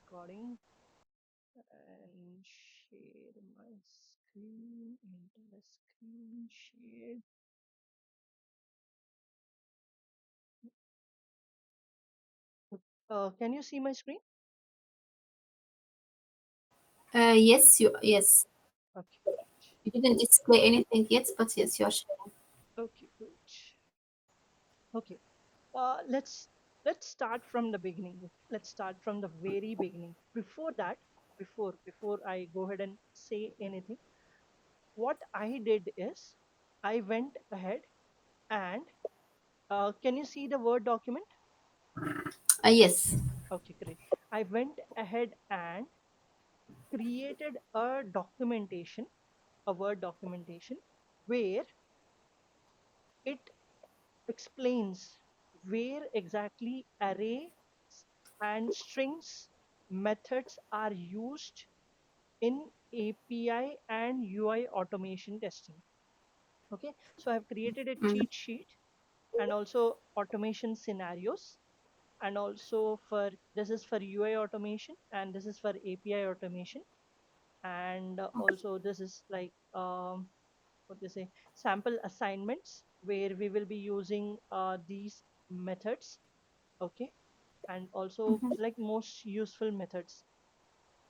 recording and share my screen into the screen share. Can you see my screen? Yes. Okay, You didn't display anything yet, but yes, you're sharing. okay, good. Okay, let's start from the beginning. Let's start from the very beginning. Before that, before I go ahead and say anything, what I did is I went ahead and can you see the Word document? Yes. Okay, great. I went ahead and created a Word documentation, where it explains where exactly array and strings methods are used in API and UI automation testing. Okay, so I've created a Mm, cheat sheet and also automation scenarios, and also for this is for UI automation and this is for API automation, and also this is like what they say, sample assignments where we will be using these methods. Okay, and also mhm. like most useful methods.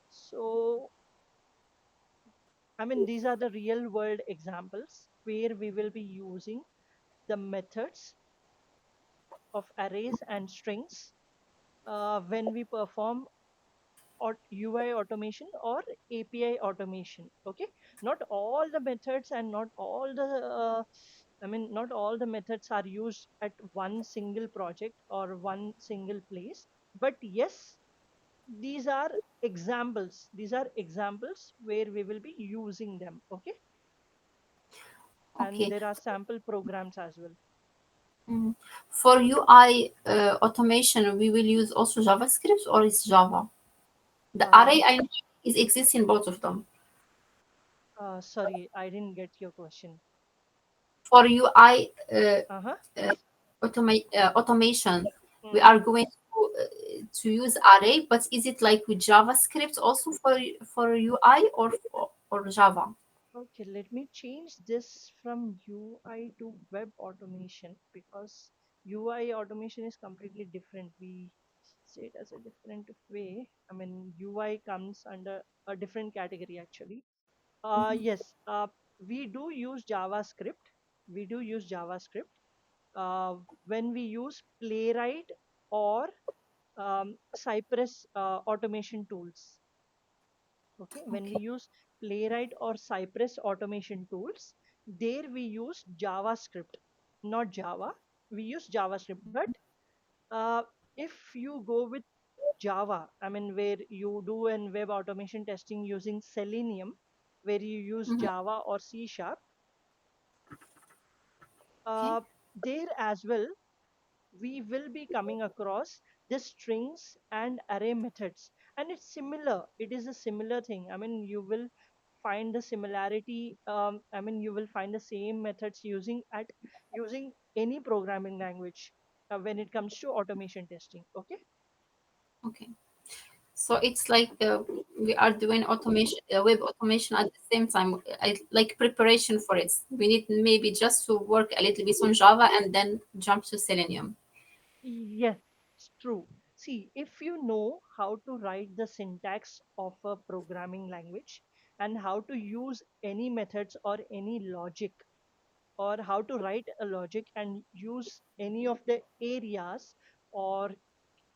So I mean, these are the real world examples where we will be using the methods of arrays and strings when we perform or UI automation or API automation. Okay, not all the methods and not all the not all the methods are used at one single project or one single place, but yes, these are examples. These are examples where we will be using them. Okay, and Okay. there are sample programs as well. Mm. For UI automation, we will use also JavaScript or is Java. The Uh, array I know is exists in both of them. Sorry, I didn't get your question. For UI Uh-huh. automation, we Mm-hmm. are going to use array, but is it like with JavaScript also for UI or Java? Okay, let me change this from UI to web automation, because UI automation is completely different. We say it as a different way. I mean, UI comes under a different category actually. Yes, we do use JavaScript. We do use JavaScript when we use Playwright or Cypress automation tools. Okay, when we Okay. use Playwright or Cypress automation tools, there we use JavaScript, not Java. We use JavaScript, but uh, if you go with Java, I mean, where you do an web automation testing using Selenium, where you use Mhm. Java or C sharp, Okay. uh, there as well we will be coming across the strings and array methods, and it's similar. It is a similar thing. I mean, you will find the similarity. I mean, you will find the same methods using any programming language when it comes to automation testing. Okay. Okay. So it's like we are doing automation, web automation at the same time, like preparation for it. We need maybe just to work a little bit on Java and then jump to Selenium. Yes, it's true. See, if you know how to write the syntax of a programming language and how to use any methods or any logic, or how to write a logic and use any of the areas, or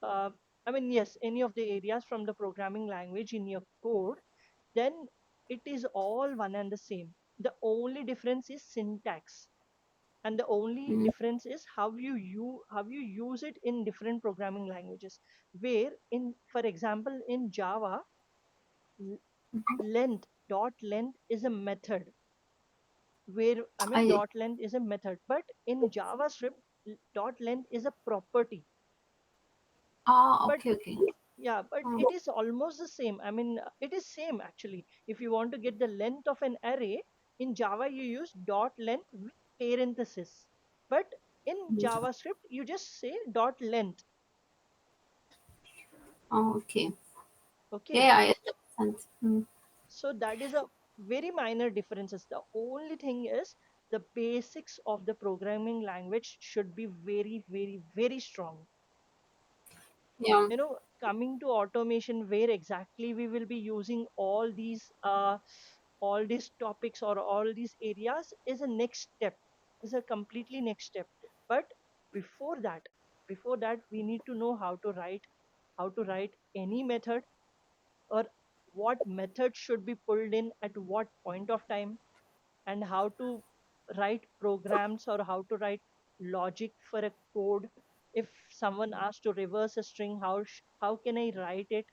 uh, yes, any of the areas from the programming language in your code, then it is all one and the same. The only difference is syntax, and the only Mm, difference is how you use it in different programming languages, where in, for example, in Java, l- length dot length is a method, where I dot length is a method, but in JavaScript, dot length is a property. But okay, okay. yeah, but Mm, it is almost the same. It is same actually. If you want to get the length of an array, in Java you use dot length with parenthesis, but in mm. JavaScript you just say dot length. Okay. Okay, Yeah, I understand. Mm. so that is a very minor differences. The only thing is the basics of the programming language should be very, very, very strong. Yeah. Coming to automation, where exactly we will be using all these topics or all these areas is a next step, is a completely next step. But before that, we need to know how to write any method, or what method should be pulled in at what point of time, and how to write programs or how to write logic for a code. If someone asks to reverse a string, how can I write it?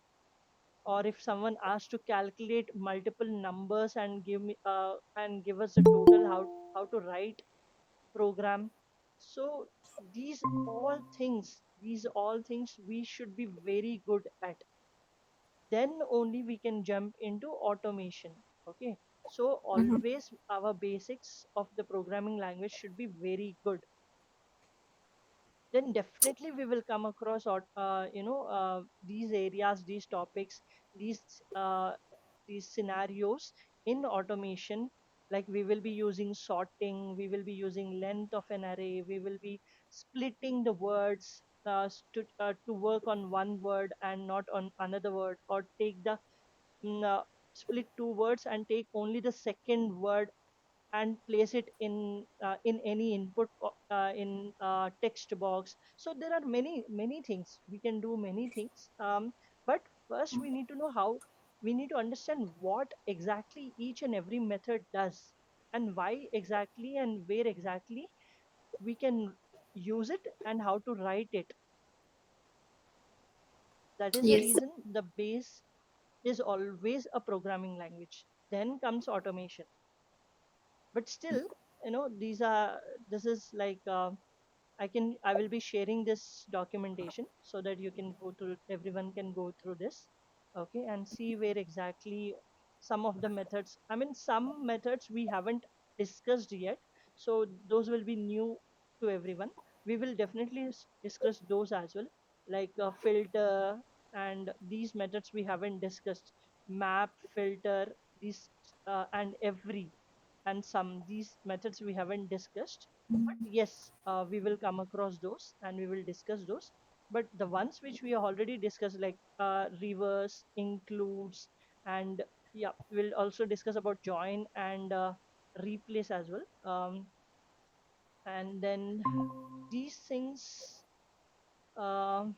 Or if someone asks to calculate multiple numbers and give us a total, how to write program. So these all things we should be very good at. Then only we can jump into automation. Okay, so Mhm. always our basics of the programming language should be very good. Then definitely we will come across these areas, these topics, these uh, these scenarios in automation. Like we will be using sorting, we will be using length of an array, we will be splitting the words to work on one word and not on another word, or take the split two words and take only the second word and place it in any input in text box. So there are many things we can do, many things. But first we need to know how, we need to understand what exactly each and every method does, and why exactly and where exactly we can use it and how to write it. That is the Yes. reason the base is always a programming language. Then comes automation. But still, this is like I will be sharing this documentation so that you can go through, everyone can go through this, okay, and see where exactly some of the methods, I mean, some methods we haven't discussed yet, so those will be new to everyone. We will definitely discuss those as well, like filter, and these methods we haven't discussed, map, filter, these and every, and some these methods we haven't discussed. But yes, we will come across those and we will discuss those. But the ones which we already discussed, like reverse, includes, and yeah, we'll also discuss about join and replace as well. And then these things, um,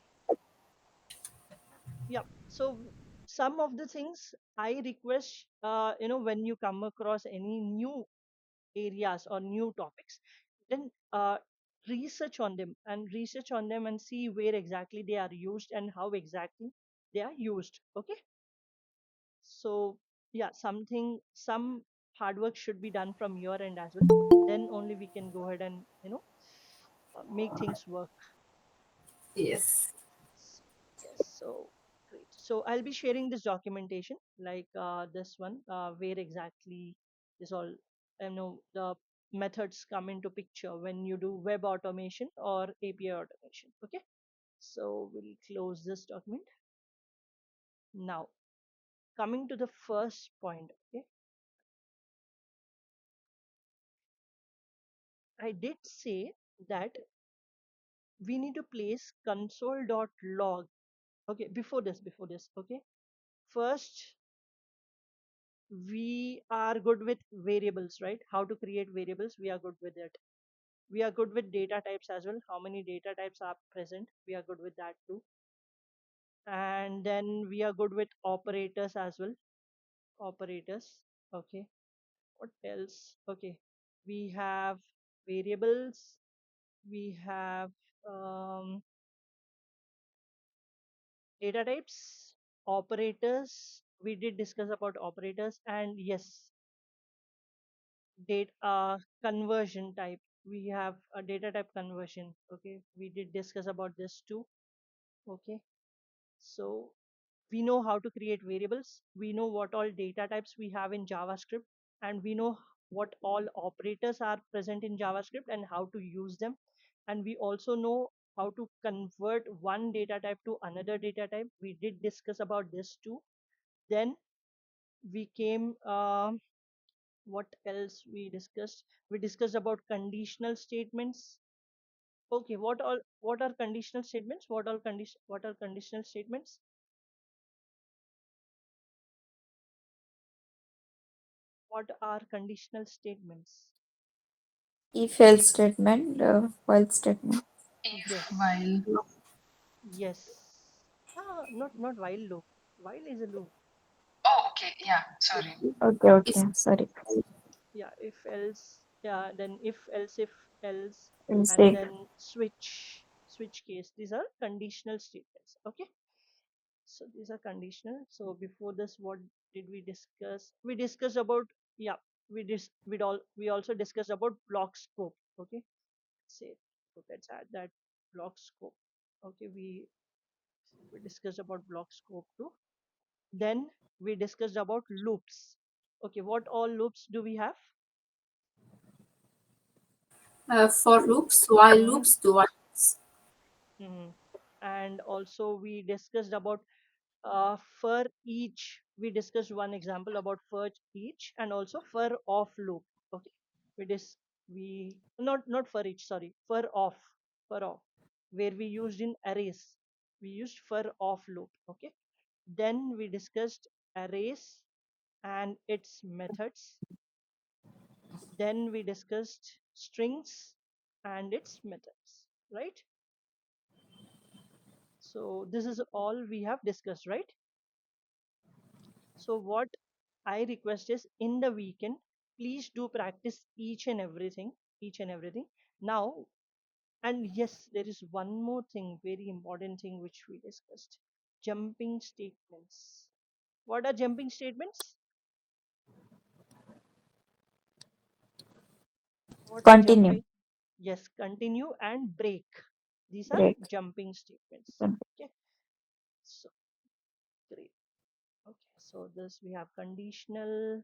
yeah. So some of the things I request, when you come across any new areas or new topics, then research on them and see where exactly they are used and how exactly they are used. Okay, so yeah, some hard work should be done from your end as well. Then only we can go ahead and make things work. Yes. Yes, so great. So I'll be sharing this documentation, like this one, where exactly this all, the methods come into picture when you do web automation or API automation. Okay, so we'll close this document. Now, coming to the first point, okay, I did say that we need to place console.log. Okay, before this, okay, first we are good with variables, right? How to create variables, we are good with it. We are good with data types as well, how many data types are present, we are good with that too. And then we are good with operators as well, operators. Okay, what else? Okay, we have variables, we have um, data types, operators, we did discuss about operators, and yes, data conversion type, we have a data type conversion. Okay, we did discuss about this too. Okay, so we know how to create variables, we know what all data types we have in JavaScript, and we know what all operators are present in JavaScript and how to use them. And we also know how to convert one data type to another data type. We did discuss about this too. Then we came, what else we discussed? We discussed about conditional statements. Okay, what are conditional statements? What are conditional statements? What are conditional statements? If else statement, while statement. If, Yes. while. Yes. Not while loop. While is a loop. Oh, okay. Yeah, sorry. Okay, If okay. Sorry. Yeah, if else. Yeah, then if else, and Mistake. then switch case. These are conditional statements. Okay. So these are conditional. So before this, what did we discuss? We discussed about, yeah, we also discussed about block scope. Okay. Say, so let's add that block scope. Okay, we discussed about block scope too. Then we discussed about loops. Okay, what all loops do we have? for loops, while Mm-hmm. loops, do while loops. Mm-hmm. And also we discussed about for each. We discussed one example about for each and also for off loop. Okay, we dis we not for each, sorry, for off, where we used in arrays. We used for off loop. Okay, then we discussed arrays and its methods. Then we discussed strings and its methods, right? So this is all we have discussed, right? So what I request is, in the weekend, please do practice each and everything. Now, and yes, there is one more thing, very important thing which we discussed. Jumping statements. What are jumping statements? What are Continue. jumping? Yes, continue and break. These are Break. jumping statements. Okay, so great. Okay, so this we have conditional.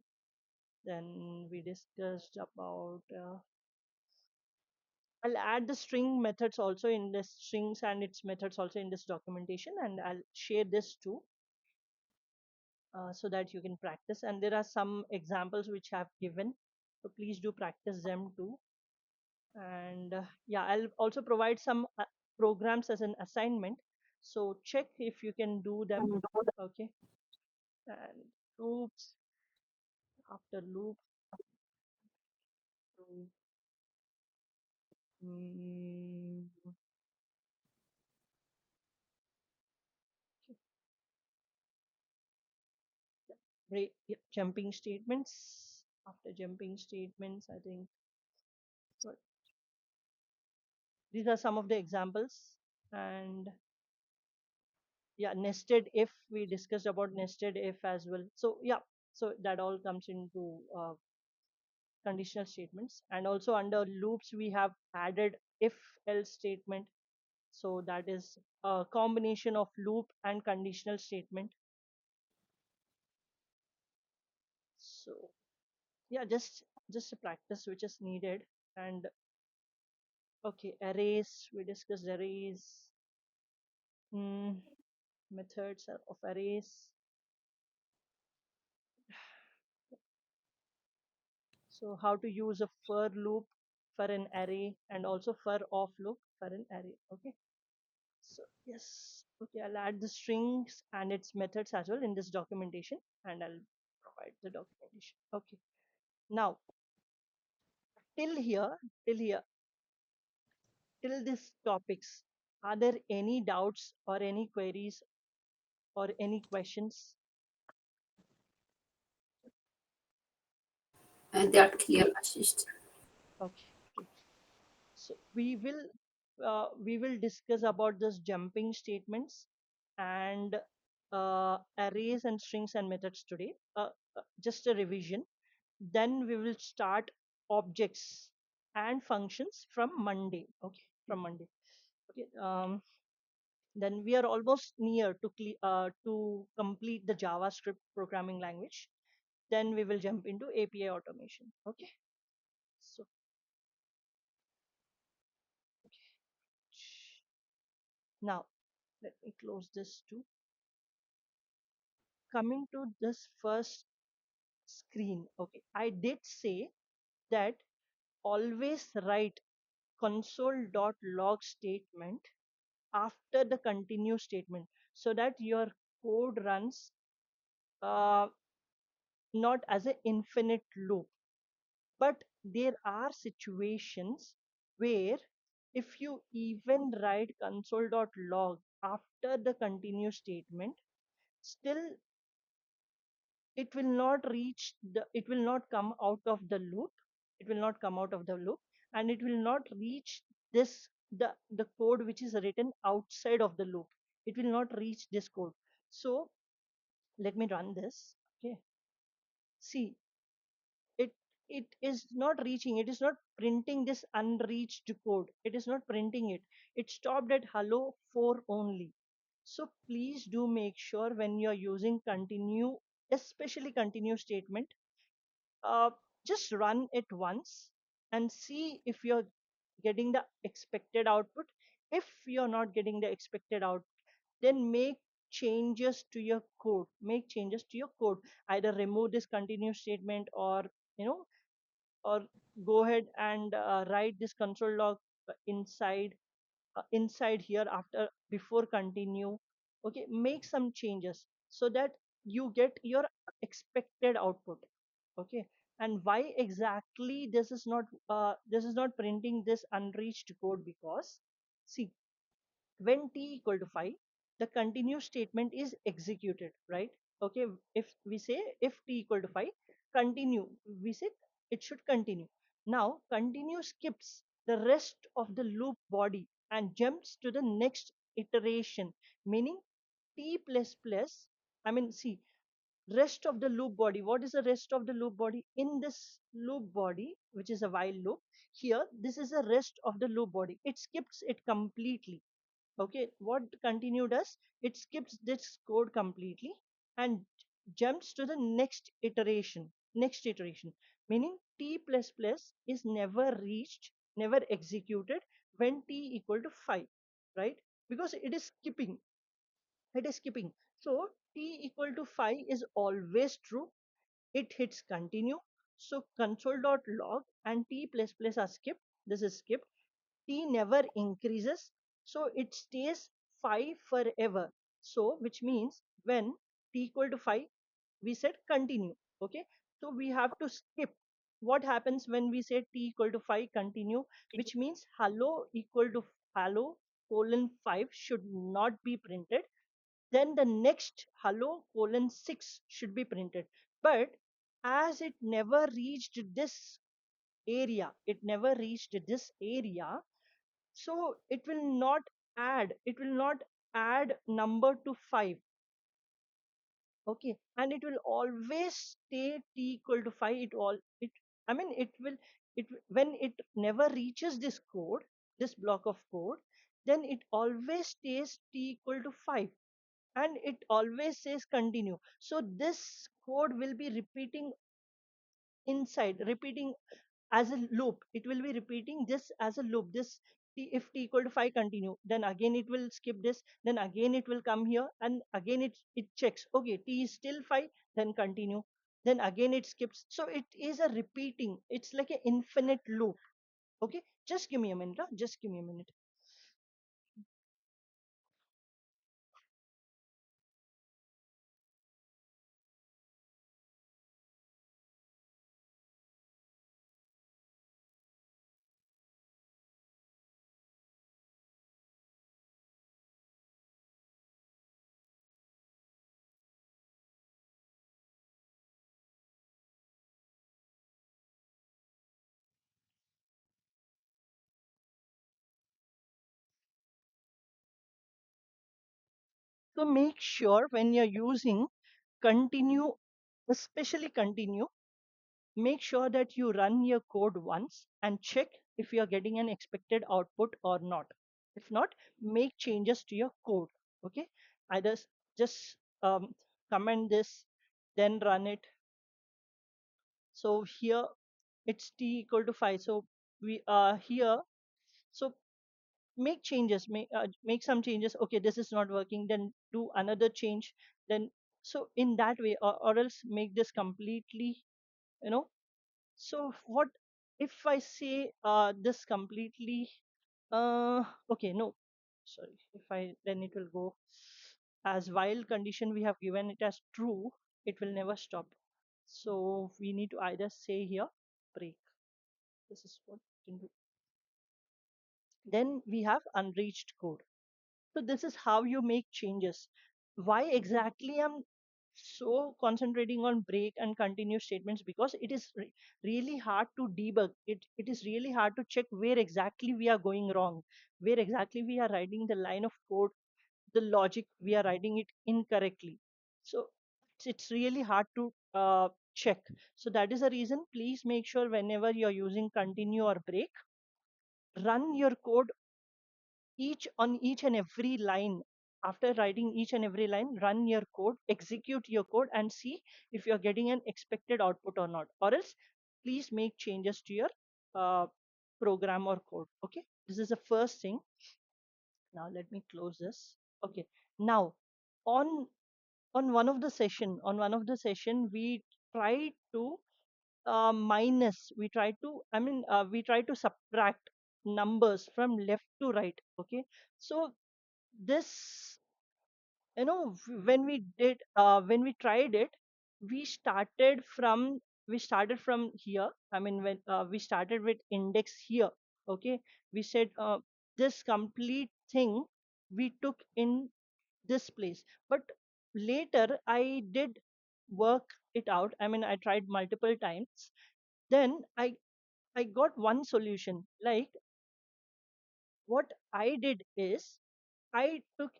Then we discussed about. I'll add the string methods also in this strings and its methods also in this documentation, and I'll share this too, so that you can practice. And there are some examples which I've given, so please do practice them too. And yeah, I'll also provide some programs as an assignment, so check if you can do them. Okay, and loops, after loop, mm, mm, jumping statements. After jumping statements, I think what these are some of the examples. And yeah, nested if, we discussed about nested if as well. So yeah, so that all comes into conditional statements. And also under loops we have added if else statement, so that is a combination of loop and conditional statement. So yeah, just a practice which is needed. And okay, arrays, we discussed arrays. Hmm, methods of arrays. So how to use a for loop for an array and also for off loop for an array. Okay. So yes. Okay, I'll add the strings and its methods as well in this documentation, and I'll provide the documentation. Okay. Now till here, till here, till this topics, are there any doubts or any queries or any questions? They are clear, Ashish. Okay, great. So we will discuss about this jumping statements and arrays and strings and methods today. Just a revision. Then we will start objects and functions from Monday. Okay, from Monday. Okay. Then we are almost near to complete the JavaScript programming language. Then we will jump into API automation. Okay. So Now let me close this too. Coming to this first screen, okay, I did say that always write console.log statement after the continue statement so that your code runs uh, not as an infinite loop. But there are situations where if you even write console.log after the continue statement, still it will not come out of the loop. It will not come out of the loop, and it will not reach this the code which is written outside of the loop. It will not reach this code. So let me run this. Okay, see, it is not reaching, it is not printing this unreached code, it is not printing it. It stopped at hello 4 only. So please do make sure when you're using continue, especially continue statement, uh, just run it once and see if you're getting the expected output. If you're not getting the expected output, then make changes to your code. Either remove this continue statement, or you know or go ahead and write this console log inside here after before continue. Okay, make some changes so that you get your expected output. Okay, and why exactly this is not printing this unreached code? Because see, when t equal to 5, the continue statement is executed, right? Okay, if we say if t equal to 5 continue, we say it should continue. Now continue skips the rest of the loop body and jumps to the next iteration, meaning t plus plus, I mean, see, rest of the loop body. What is the rest of the loop body? In this loop body, which is a while loop, here this is the rest of the loop body. It skips it completely. Okay, what continue does, it skips this code completely and jumps to the next iteration, meaning t plus plus is never reached, never executed when t equal to 5, right? Because it is skipping. So t equal to 5 is always true. It hits continue. So console.log and t plus plus are skipped. This is skipped. T never increases, so it stays 5 forever. So which means when t equal to 5, we said continue. Okay, so we have to skip. What happens when we say t equal to 5 continue? Which means hello colon 5 should not be printed. Then the next hello colon 6 should be printed. But as it never reached this area, so it will not add number to 5. Okay, and it will always stay t equal to 5. It I mean it will it when it never reaches this code, this block of code, then it always stays t equal to 5, and it always says continue. So this code will be repeating as a loop. It will be repeating this as a loop. If t equal to 5 continue, then again it will skip this, then again it will come here, and again it checks, okay, t is still 5, then continue, then again it skips. So it is a repeating, it's like an infinite loop. Okay, just give me a minute, just give me a minute. So make sure when you're using continue, especially continue, make sure that you run your code once and check if you are getting an expected output or not. If not, make changes to your code. Okay, either just comment this, then run it. So here it's t equal to 5, so we are here. So make changes, make some changes. Okay, this is not working, then do another change. Then, so in that way, or else make this completely, you know. So what if I say this completely, okay, no, sorry, if I, then it will go as while condition we have given it as true, it will never stop. So we need to either say here break. This is what we can do. Then we have unreached code. So this is how you make changes. Why exactly I'm so concentrating on break and continue statements? Because it is really hard to debug. It is really hard to check where exactly we are going wrong, where exactly we are writing the line of code, the logic we are writing it incorrectly. So it's really hard to check. So that is the reason. Please make sure whenever you're using continue or break, run your code each and every line. After writing each and every line, run your code, execute your code, and see if you're getting an expected output or not, or else please make changes to your uh, program or code. Okay, this is the first thing. Now let me close this. Okay, now on on one of the session we try to minus, we try to, we try to subtract numbers from left to right. Okay, so this, when we tried it, we started from here. When we started with index here. Okay, we said this complete thing we took in this place. But later I did work it out. I tried multiple times. Then I got one solution. Like, what I did is, I took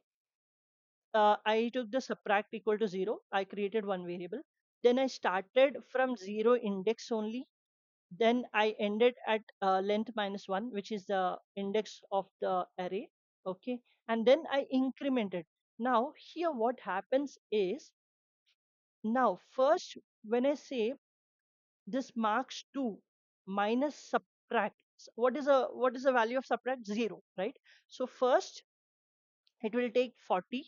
I took the subtract equal to 0. I created one variable. Then I started from 0 index only. Then I ended at length minus 1, which is the index of the array. Okay. And then I incremented. Now here what happens is, now first when I say this marks 2 minus subtract, what is the value of subtract? 0, right? So first it will take 40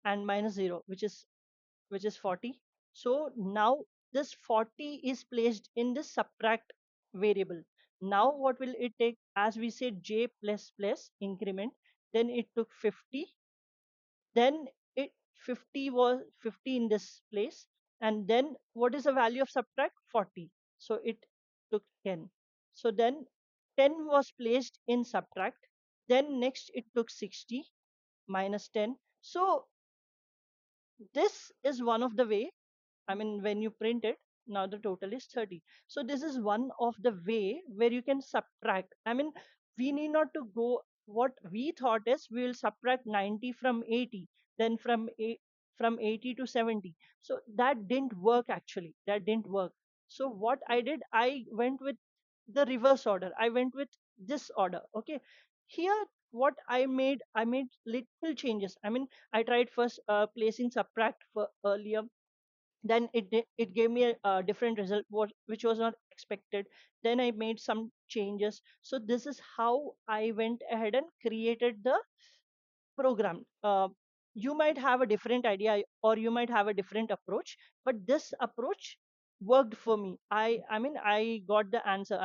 and minus 0, which is 40. So now this 40 is placed in the subtract variable. Now what will it take? As we said, j plus plus increment. Then it took 50. Then it 50 was 50 in this place. And then what is the value of subtract? 40. So it took 10. So then 10 was placed in subtract. Then next it took 60 minus 10. So this is one of the way. When you print it, now the total is 30. So this is one of the way where you can subtract. We need not to go. What we thought is, we will subtract 90 from 80, then from 80 to 70. So that didn't work actually. That didn't work. So what I did, I went with the reverse order. I went with this order. Okay. Here what I made little changes. I tried first placing subtract for earlier. Then it gave me a different result, which was not expected. Then I made some changes. So this is how I went ahead and created the program. You might have a different idea, or you might have a different approach, but this approach worked for me. I got the answer.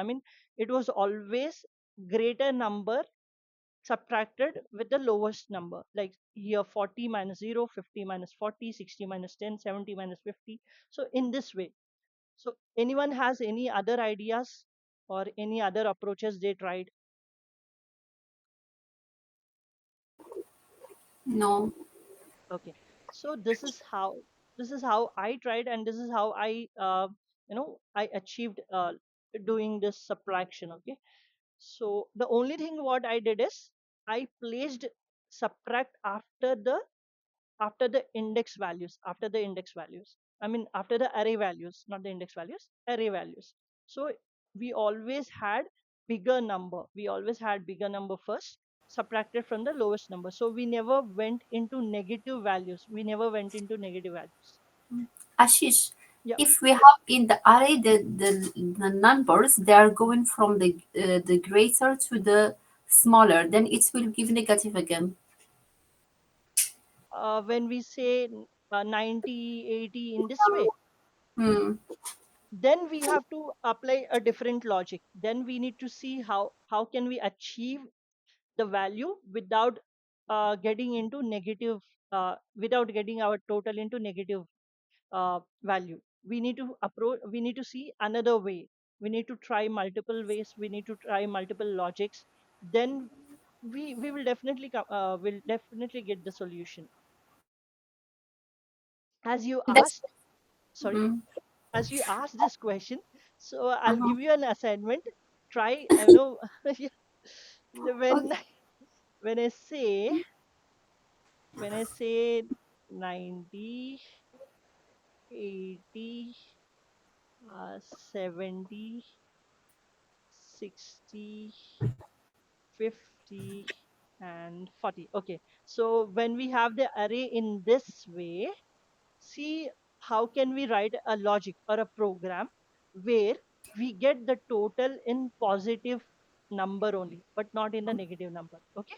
It was always greater number subtracted with the lowest number. Like here, 40 minus 0, 50 minus 40, 60 minus 10, 70 minus 50. So in this way. So anyone has any other ideas or any other approaches they tried? No. Okay. So this is how I tried, and this is how I achieved doing this subtraction. Okay. So the only thing what I did is, I placed subtract after the index values. After the array values, not the index values, array values. So we always had bigger number first, subtracted from the lowest number. So we never went into negative values. Ashish, Yeah. if we have in the array the numbers, they are going from the greater to the smaller, then it will give negative again. When we say 90, 80 in this way, Hmm. then we have to apply a different logic. Then we need to see how can we achieve the value without getting into negative, without getting our total into negative value. We need to approach, we need to see another way. We need to try multiple ways, we need to try multiple logics. Then we will definitely will definitely get the solution. As you That's asked, sorry, hmm. as you asked this question, so I'll Uh-huh. give you an assignment. Try, I know, when Okay. when I say when I say 90, 80, 70, 60, 50, and 40. Okay, so when we have the array in this way, see how can we write a logic or a program where we get the total in positive number only, but not in the negative number. Okay.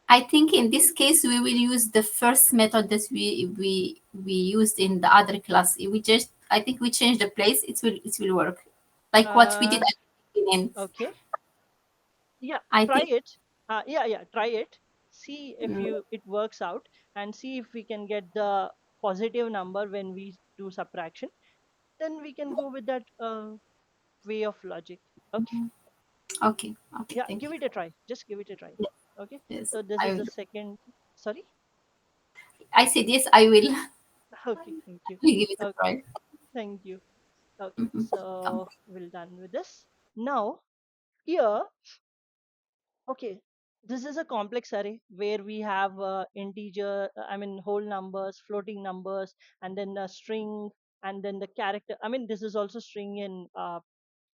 I think in this case we will use the first method that we used in the other class. We just I think we change the place. It will work, like what we did uh at the beginning. okay, yeah, I try think. it. Yeah, try it, see if Mm, you it works out, and see if we can get the positive number when we do subtraction. Then we can go with that way of logic. Okay. okay. Okay. Yeah, Thank give you. it a try, just give it a try. Yes. Okay, Yes. so this I is will. the second. Sorry. I said yes. I will. Okay, thank you. Give it a Okay, try. thank you. Okay, Mhm. so we're done with this. Now here, okay, this is a complex array where we have integer, I mean whole numbers, floating numbers, and then a string, and then the character. I mean this is also string in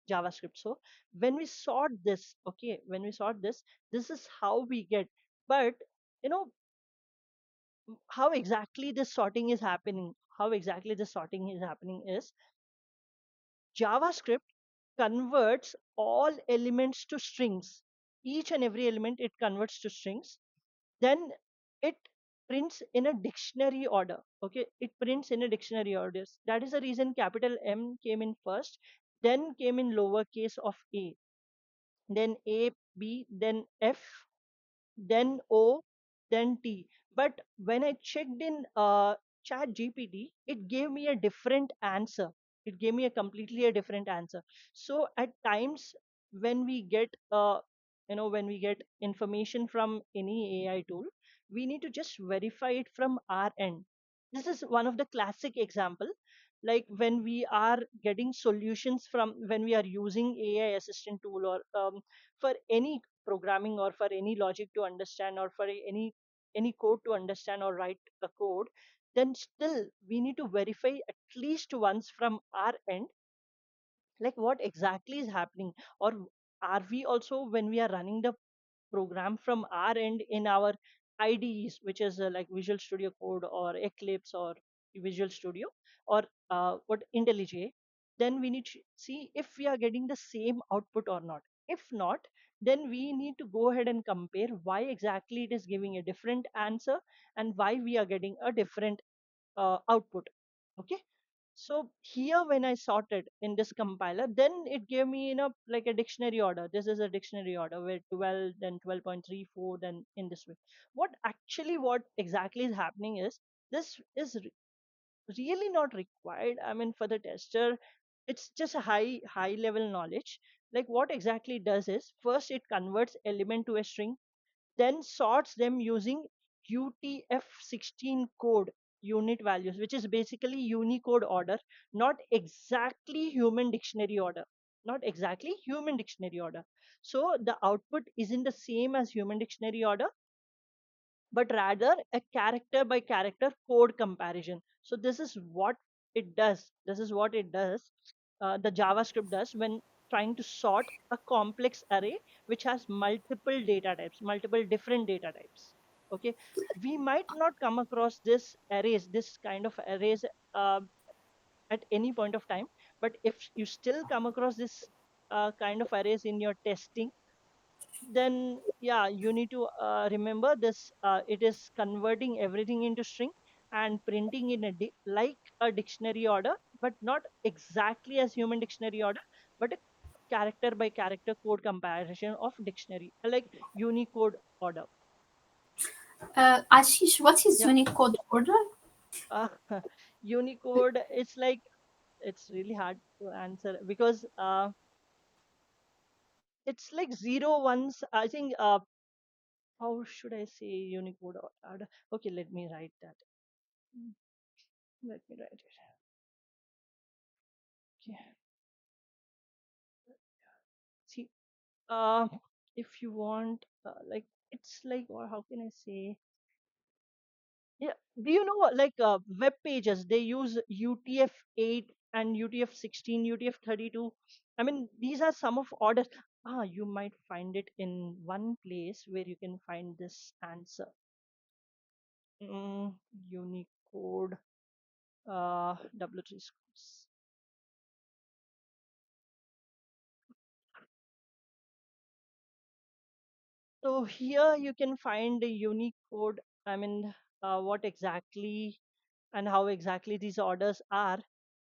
JavaScript. So when we sort this, okay, when we sort this, this is how we get. But you know how exactly this sorting is happening. How exactly this sorting is happening is JavaScript converts all elements to strings. Each and every element it converts to strings. Then it prints in a dictionary order. Okay, it prints in a dictionary order. That is the reason capital M came in first, then came in lowercase of a, then A, B, then F, then O, then T. But when I checked in Chat GPT, it gave me a different answer. It gave me a completely a different answer. So at times when we get when we get information from any AI tool, we need to just verify it from our end. This is one of the classic example, like when we are getting solutions from, when we are using AI assistant tool, or for any programming, or for any logic to understand, or for any code to understand or write a code. Then still we need to verify at least once from our end, like what exactly is happening. Or are we also, when we are running the program from our end in our IDEs, which is like Visual Studio Code or Eclipse or Visual Studio, or what IntelliJ, then we need to see if we are getting the same output or not. If not, then we need to go ahead and compare why exactly it is giving a different answer, and why we are getting a different output. Okay, so here when I sorted in this compiler, then it gave me like a dictionary order. This is a dictionary order where 12, then 12.34, then in this way. What exactly is happening is, this is really not required, I mean, for the tester. It's just a high level knowledge. Like what exactly it does is, first it converts element to a string, then sorts them using UTF-16 code unit values, which is basically Unicode order, not exactly human dictionary order. Not exactly human dictionary order. So the output isn't the same as human dictionary order, but rather a character by character code comparison. So this is what it does. This is what it does. The JavaScript does when trying to sort a complex array which has multiple data types, multiple different data types. Okay, we might not come across this kind of arrays uh, at any point of time, but if you still come across this kind of arrays in your testing, then yeah, you need to remember this. It is converting everything into string and printing in like a dictionary order, but not exactly as human dictionary order, but a character by character code comparison of dictionary, like Unicode order. Ashish, what is Yeah. Unicode order? uh, Unicode, it's like, it's really hard to answer because it's like zero ones, I think. How should I say Unicode order? Okay, let me write that. Mm, Let me write it. Okay. See, uh, if you want, like, it's like, or how can I say? Yeah. Do you know what, like, web pages? They use UTF-8 and UTF-16, UTF-32. I mean, these are some of orders. You might find it in one place where you can find this answer. Mm, Unicode, W3 schools. So here you can find a unique code. I mean, what exactly and how exactly these orders are.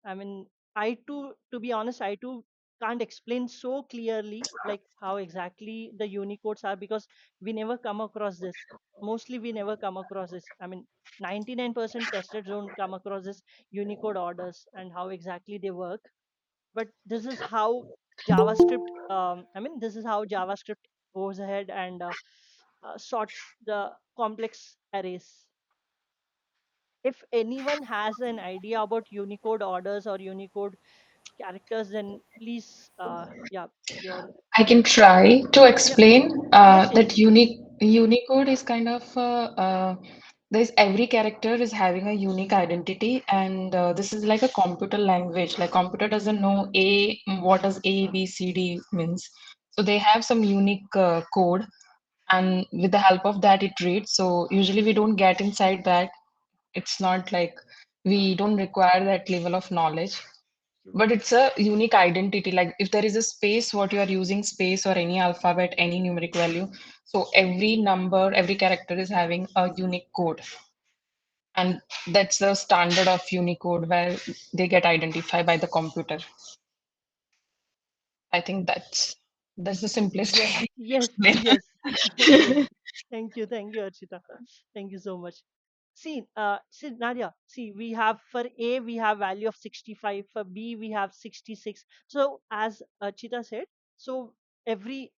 I mean, I too, to be honest, I too can't explain so clearly like how exactly the Unicodes are, because we never come across this. Mostly we never come across this. I mean, 99% testers don't come across this Unicode orders and how exactly they work. But this is how JavaScript, I mean, this is how JavaScript goes ahead and sorts the complex arrays. If anyone has an idea about Unicode orders or Unicode characters, then please, yeah, you're, I can try to yeah, explain yes, that yes, Unicode is kind of there's every character is having a unique identity, and this is like a computer language. Like computer doesn't know A, what does A, B, C, D means. So they have some unique code, and with the help of that, it reads. So usually we don't get inside that. It's not like we don't require that level of knowledge, true. but it's a unique identity. Like if there is a space, what you are using space or any alphabet, any numeric value. So every number, every character is having a unique code. And that's the standard of Unicode where they get identified by the computer. I think that's the simplest Yeah, way yes, to yes. Okay. explain. Thank you, Archita. Thank you so much. See, Nadia, see, we have for A, we have value of 65, for B, we have 66. So as Archita said, so every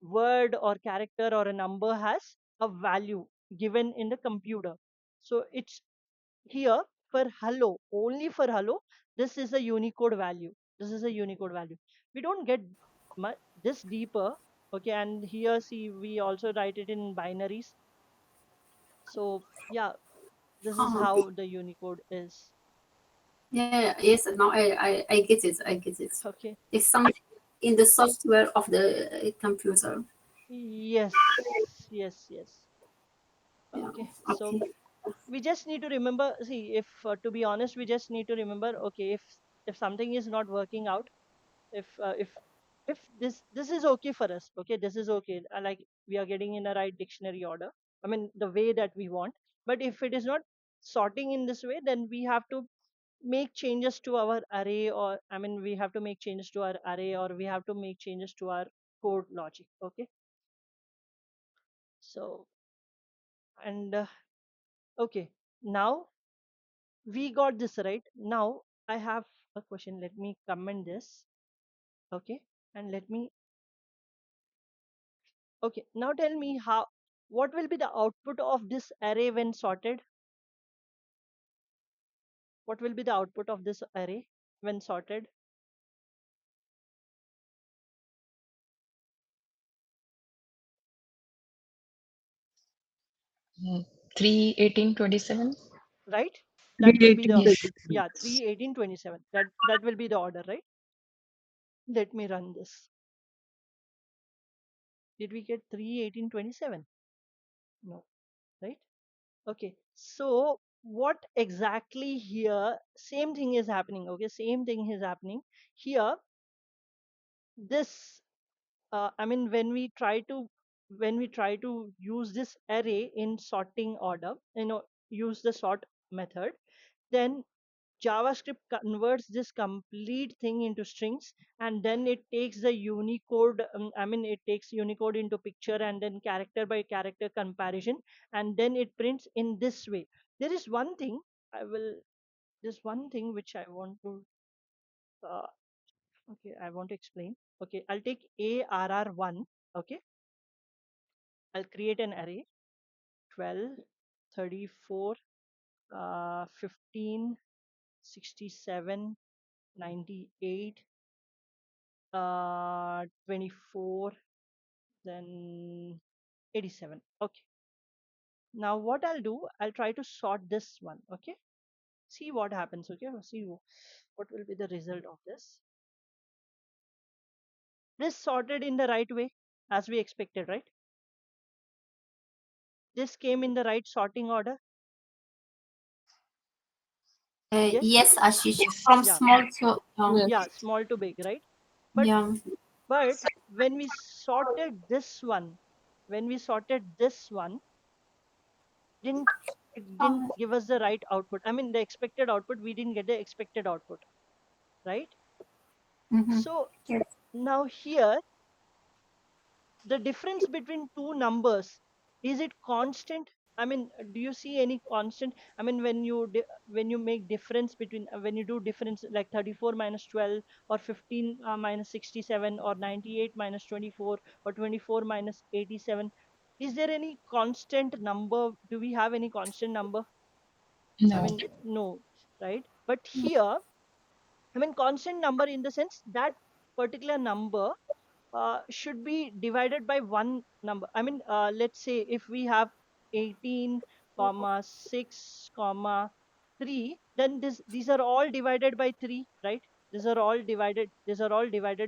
word or character or a number has a value given in the computer. So it's here for hello, only for hello, this is a Unicode value. This is a Unicode value. We don't get much this deeper. Okay, and here see, we also write it in binaries. So yeah, this is Oh, how the Unicode is. yeah, yes. Now I get it. I get it. Okay. It's something in the software of the computer. Yes, yes, yes. Yeah. Okay, so Okay. we just need to remember, see, if to be honest, we just need to remember, okay, if something is not working out, if this is okay for us, okay, this is okay, like we are getting in a right dictionary order, I mean the way that we want. But if it is not sorting in this way, then we have to make changes to our array, or I mean we have to make changes to our array, or we have to make changes to our code logic. Okay, so, and okay, now we got this right. Now I have a question, let me comment this. Okay, and let me, okay, now tell me how, what will be the output of this array when sorted? What will be the output of this array when sorted? Mm, 3, 18, 27. Right? That will be the, Creating. yeah, 3, 18, 27. That will be the order, right? Let me run this. Did we get 3, 18, 27? No, right? Okay. So what exactly here? Same thing is happening. Okay, same thing is happening here. This. I mean, when we try to use this array in sorting order, use the sort method, then JavaScript converts this complete thing into strings, and then it takes the Unicode. I mean, it takes Unicode into picture, and then character by character comparison, and then it prints in this way. There is one thing I will. There's one thing which I want to. Uh, okay, I want to explain. Okay, I'll take ARR1. Okay, I'll create an array 12, 34, 15, 67, 98, 24, then 87. Okay, now what I'll do, I'll try to sort this one. Okay, see what happens. Okay, see what will be the result of this. This sorted in the right way as we expected, right? This came in the right sorting order. Yes. Yes, Ashish, Yes. from Yeah, small to yeah, Yes. small to big, right? but yeah. but when we sorted this one, didn't it didn't Uh, give us the right output. I mean, the expected output, we didn't get the expected output, right? mhm. So Yes. now here, the difference between two numbers, is it constant? I mean, do you see any constant? I mean, when you make difference between, when you do difference like 34 minus 12, or 15 minus 67, or 98 minus 24, or 24 minus 87, is there any constant number? Do we have any constant number? I No. mean, no, right? But here, I mean, constant number in the sense that particular number should be divided by one number. I mean, let's say if we have 18 comma 6 comma 3, then these are all divided by 3, right? These are all divided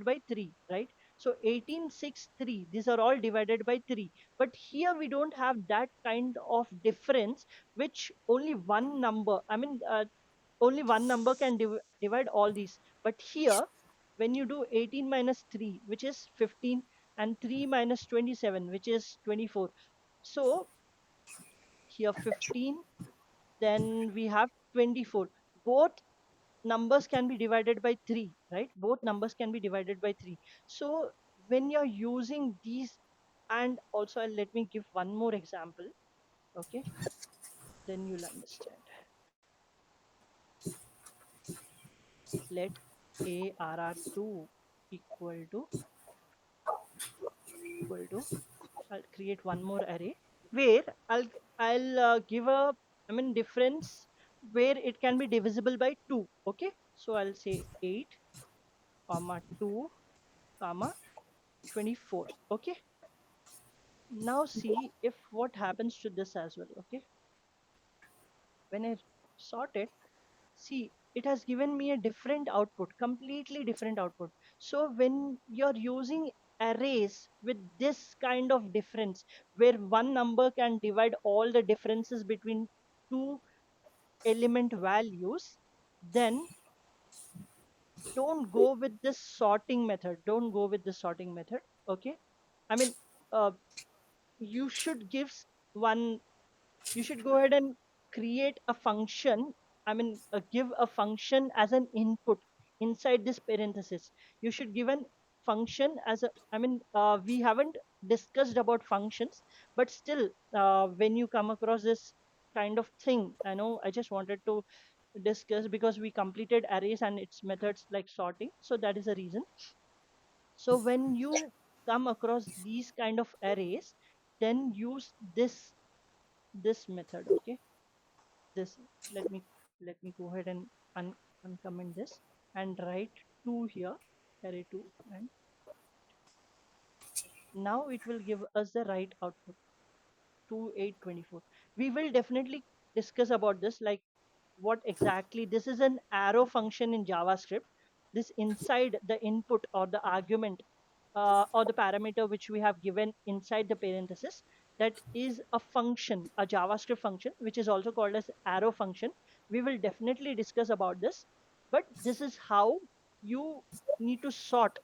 by 3, right? So 18 6 3, these are all divided by 3. But here we don't have that kind of difference, which only one number, I mean, only one number can divide all these. But here, when you do 18 minus 3, which is 15, and 3 minus 27, which is 24, so here 15, then we have 24. Both numbers can be divided by 3, right? Both numbers can be divided by 3. So when you're using these, and also let me give one more example. Okay, then you'll understand. Let ARR2 equal to equal to, I'll create one more array where I'll give a, I mean, difference where it can be divisible by 2. Okay, so I'll say 8 comma 2 comma 24. Okay, now see if what happens to this as well. Okay, when I sort it, see, it has given me a different output, completely different output. So when you're using arrays with this kind of difference, where one number can divide all the differences between two element values, then don't go with this sorting method. Don't go with the sorting method. Okay, I mean, uh, you should give one you should go ahead and create a function. I mean, give a function as an input inside this parenthesis. You should give an function as a, I mean, we haven't discussed about functions, but still, when you come across this kind of thing, I know I just wanted to discuss, because we completed arrays and its methods like sorting, so that is the reason. So when you come across these kind of arrays, then use this method. Okay, this, let me go ahead and uncomment this and write 2 here, array 2, and now it will give us the right output, 2824. We will definitely discuss about this, like what exactly this is. An arrow function in JavaScript. This inside the input or the argument, or the parameter which we have given inside the parenthesis, that is a function, a JavaScript function, which is also called as arrow function. We will definitely discuss about this, but this is how you need to sort.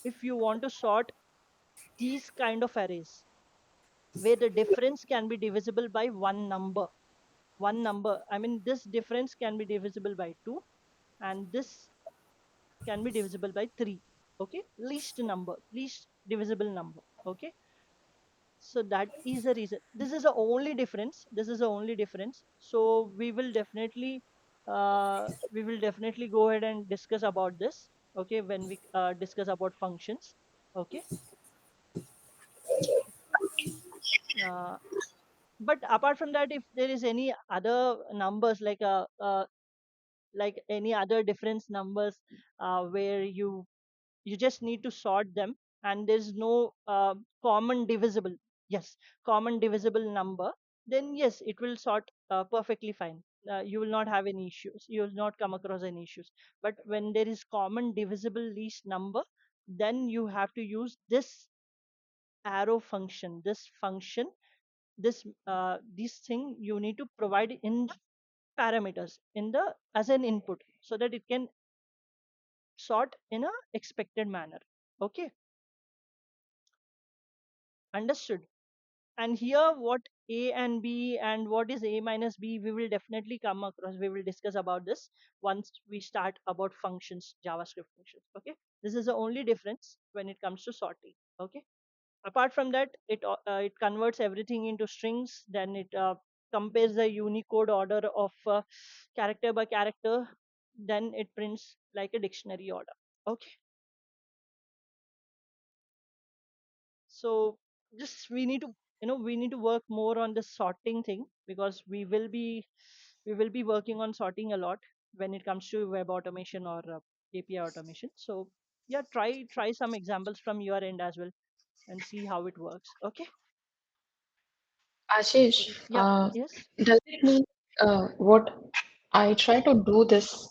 If you want to sort these kind of arrays where the difference can be divisible by one number. I mean, this difference can be divisible by 2, and this can be divisible by 3. Okay, least divisible number. Okay, so that is the reason. This is the only difference. So we will definitely go ahead and discuss about this, okay, when we discuss about functions. Okay. uh, but apart from that, if there is any other numbers like any other difference numbers where you just need to sort them, and there's no common divisible, yes, common divisible number, then yes, it will sort perfectly fine. You will not have any issues, you will not come across any issues. But when there is common divisible least number, then you have to use arrow function this thing you need to provide in the parameters in the as an input, so that it can sort in a expected manner. Okay, understood. And here, what a and b and what is a minus b, we will definitely come across, we will discuss about this once we start about functions, javascript functions. Okay, this is the only difference when it comes to sorting. Okay, apart from that, it converts everything into strings, then it compares the unicode order of character by character, then it prints like a dictionary order. Okay, so just we need to work more on the sorting thing, because we will be working on sorting a lot when it comes to web automation or API automation. So yeah, try some examples from your end as well and see how it works. Okay. Ashish, Yeah. Yes. does it mean what I try to do this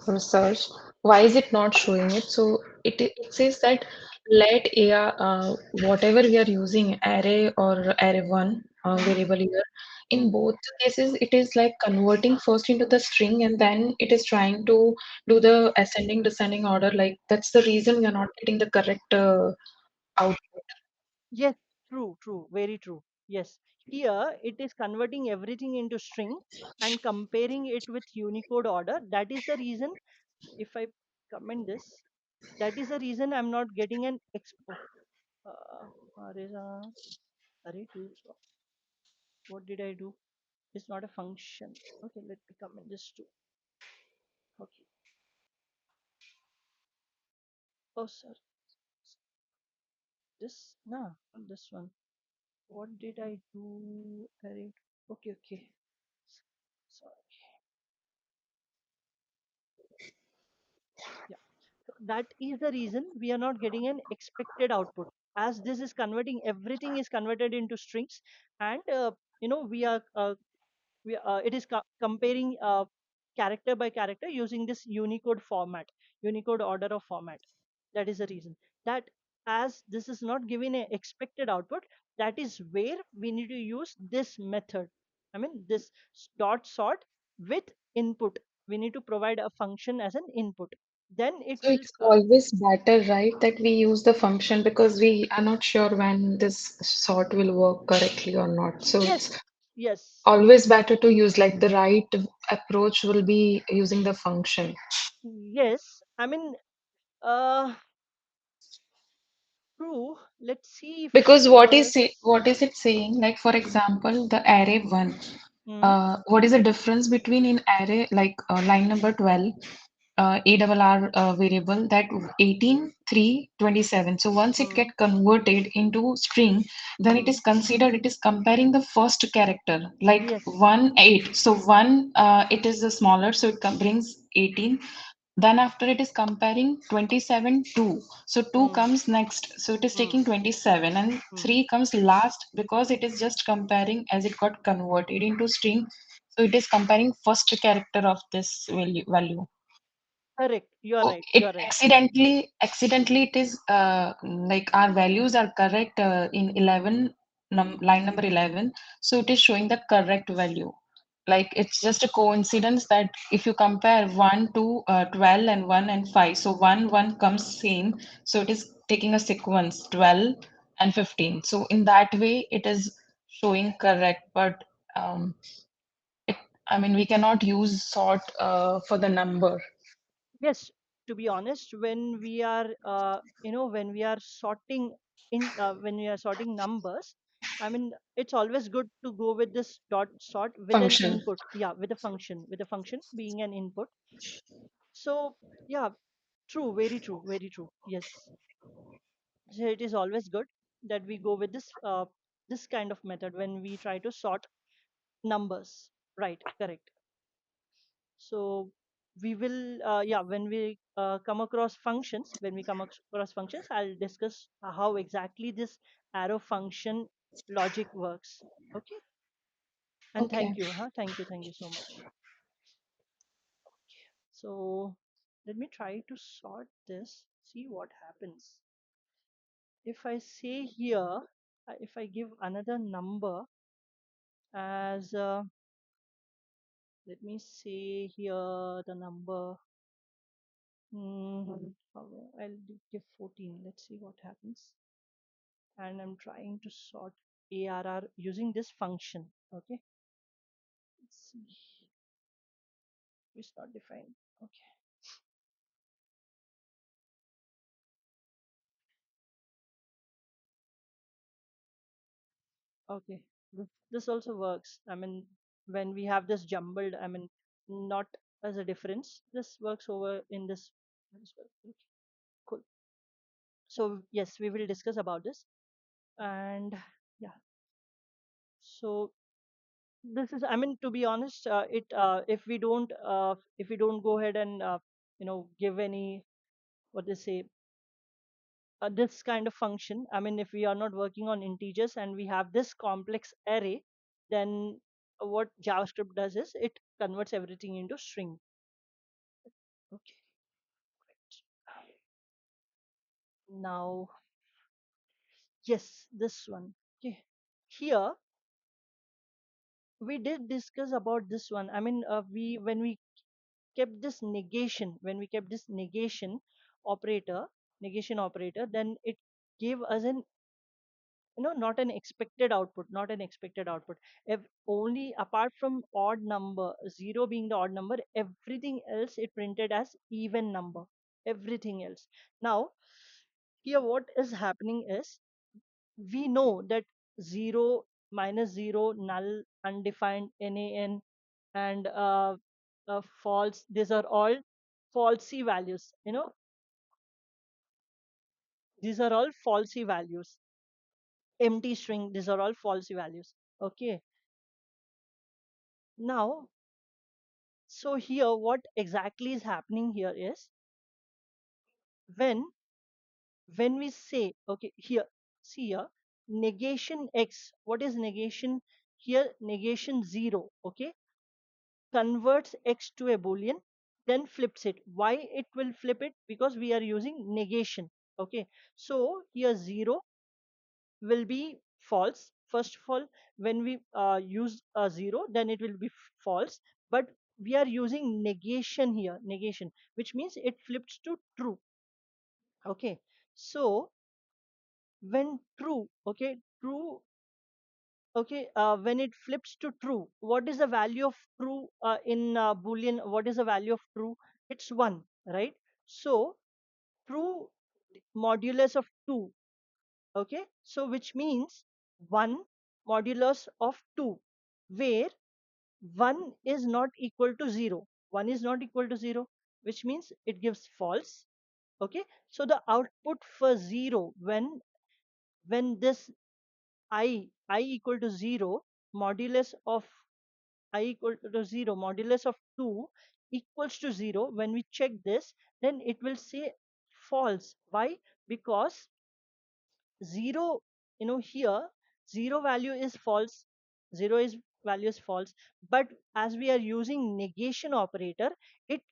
research? Why is it not showing it? So it says that let AR, whatever we are using, array or array one Mm-hmm. variable here, in Mm. both the cases, it is like converting first into the string and then it is trying to do the ascending descending order. Like that's the reason we are not getting the correct output. Yes, true, very true. Yes, here it is converting everything into string and comparing it with Unicode order. That is the reason, if I comment this, that is the reason I'm not getting an expo. Array, array two. So what did I do? It's not a function. Okay, let me comment this too. Okay. Oh, sir, this no, not this one. What did I do? Array. Okay, okay. Sorry. Yeah. So that is the reason we are not getting an expected output, as this is converting, everything is converted into strings, and we are it is comparing character by character using this Unicode order of format. That is the reason that, as this is not giving an expected output, that is where we need to use this method. I mean, this dot sort with input. We need to provide a function as an input. Then it So will it's always better, right, that we use the function because we are not sure when this sort will work correctly or not. So yes, it's yes, always better to use like the right approach will be using the function. yes. I mean, uh, true. Let's see if it Because works. what is it saying? Like for example, the array one. Hmm. What is the difference between in array like line number 12 ARR variable that 18 3 27. So once it Hmm. get converted into string, then it Hmm. is considered it is comparing the first character like Yes. 1 8. So 1 it is the smaller, so it brings 18. Then after it is comparing 27 2. So 2 Hmm. comes next. So it is Hmm. taking 27 and Hmm. 3 comes last because it is just comparing as it got converted into string. So it is comparing first character of this value. Correct. You are So right. it You are right. accidentally it is like our values are correct in 11 line number 11. So it is showing the correct value. Like it's just a coincidence that if you compare 1 to 12 and 1 and 5, so 1 1 comes same. So it is taking a sequence 12. and 15. So in that way, it is showing correct, but um, it, I mean, we cannot use sort for the number Yes, to be honest, when we are when we are sorting when we are sorting numbers, I mean, it's always good to go with this dot sort with an function. input. Yeah, with a function being an input. So yeah, true, very true, very true. Yes, so it is always good that we go with this kind of method when we try to sort numbers. Right, correct. So we will yeah, when we come across functions, I'll discuss how exactly this arrow function logic works. Okay. And Okay. thank you, thank you so much. So let me try to sort this, see what happens. If I say here, if I give another number as let me say here the number. I'll give 14. Let's see what happens. And I'm trying to sort ARR using this function. Okay. Let's see. It's not defined. Okay. Okay. This also works. I mean, when we have this jumbled, I mean, not as a difference. This works over in this as well. Okay, cool. So yes, we will discuss about this. And yeah. So this is, I mean, to be honest, it if we don't go ahead and give any, what they say, this kind of function, I mean, if we are not working on integers and we have this complex array, then what JavaScript does is it converts everything into string. Okay, now yes, this one. Okay, here we did discuss about this one. I mean, we when we kept this negation, operator, then it gave us an, not an expected output, if only apart from odd number, 0 being the odd number, everything else it printed as even number, everything else. Now here what is happening is, we know that 0, minus 0, null, undefined, nan, and false, these are all falsy values, these are all falsy values. Empty string, these are all falsy values. Okay. Now, so here what exactly is happening here is, when we say, okay, here, see here, negation x, what is negation here? Negation 0, okay, converts x to a boolean, then flips it. Why it will flip it? Because we are using negation. Okay, so here 0 will be false. First of all, when we use a 0, then it will be false. But we are using negation here, negation, which means it flips to true. Okay, so when true, okay, true, okay, when it flips to true, what is the value of true in boolean? What is the value of true? It's 1, right? So true modulus of 2. Okay, so which means 1 modulus of 2, where 1 is not equal to 0. 1 is not equal to 0, which means it gives false. Okay, so the output for 0, when this I equal to 0, modulus of I equal to 0, modulus of 2 equals to 0, when we check this, then it will say false. Why? Because 0, here 0 value is false, 0 is value is false, but as we are using negation operator, it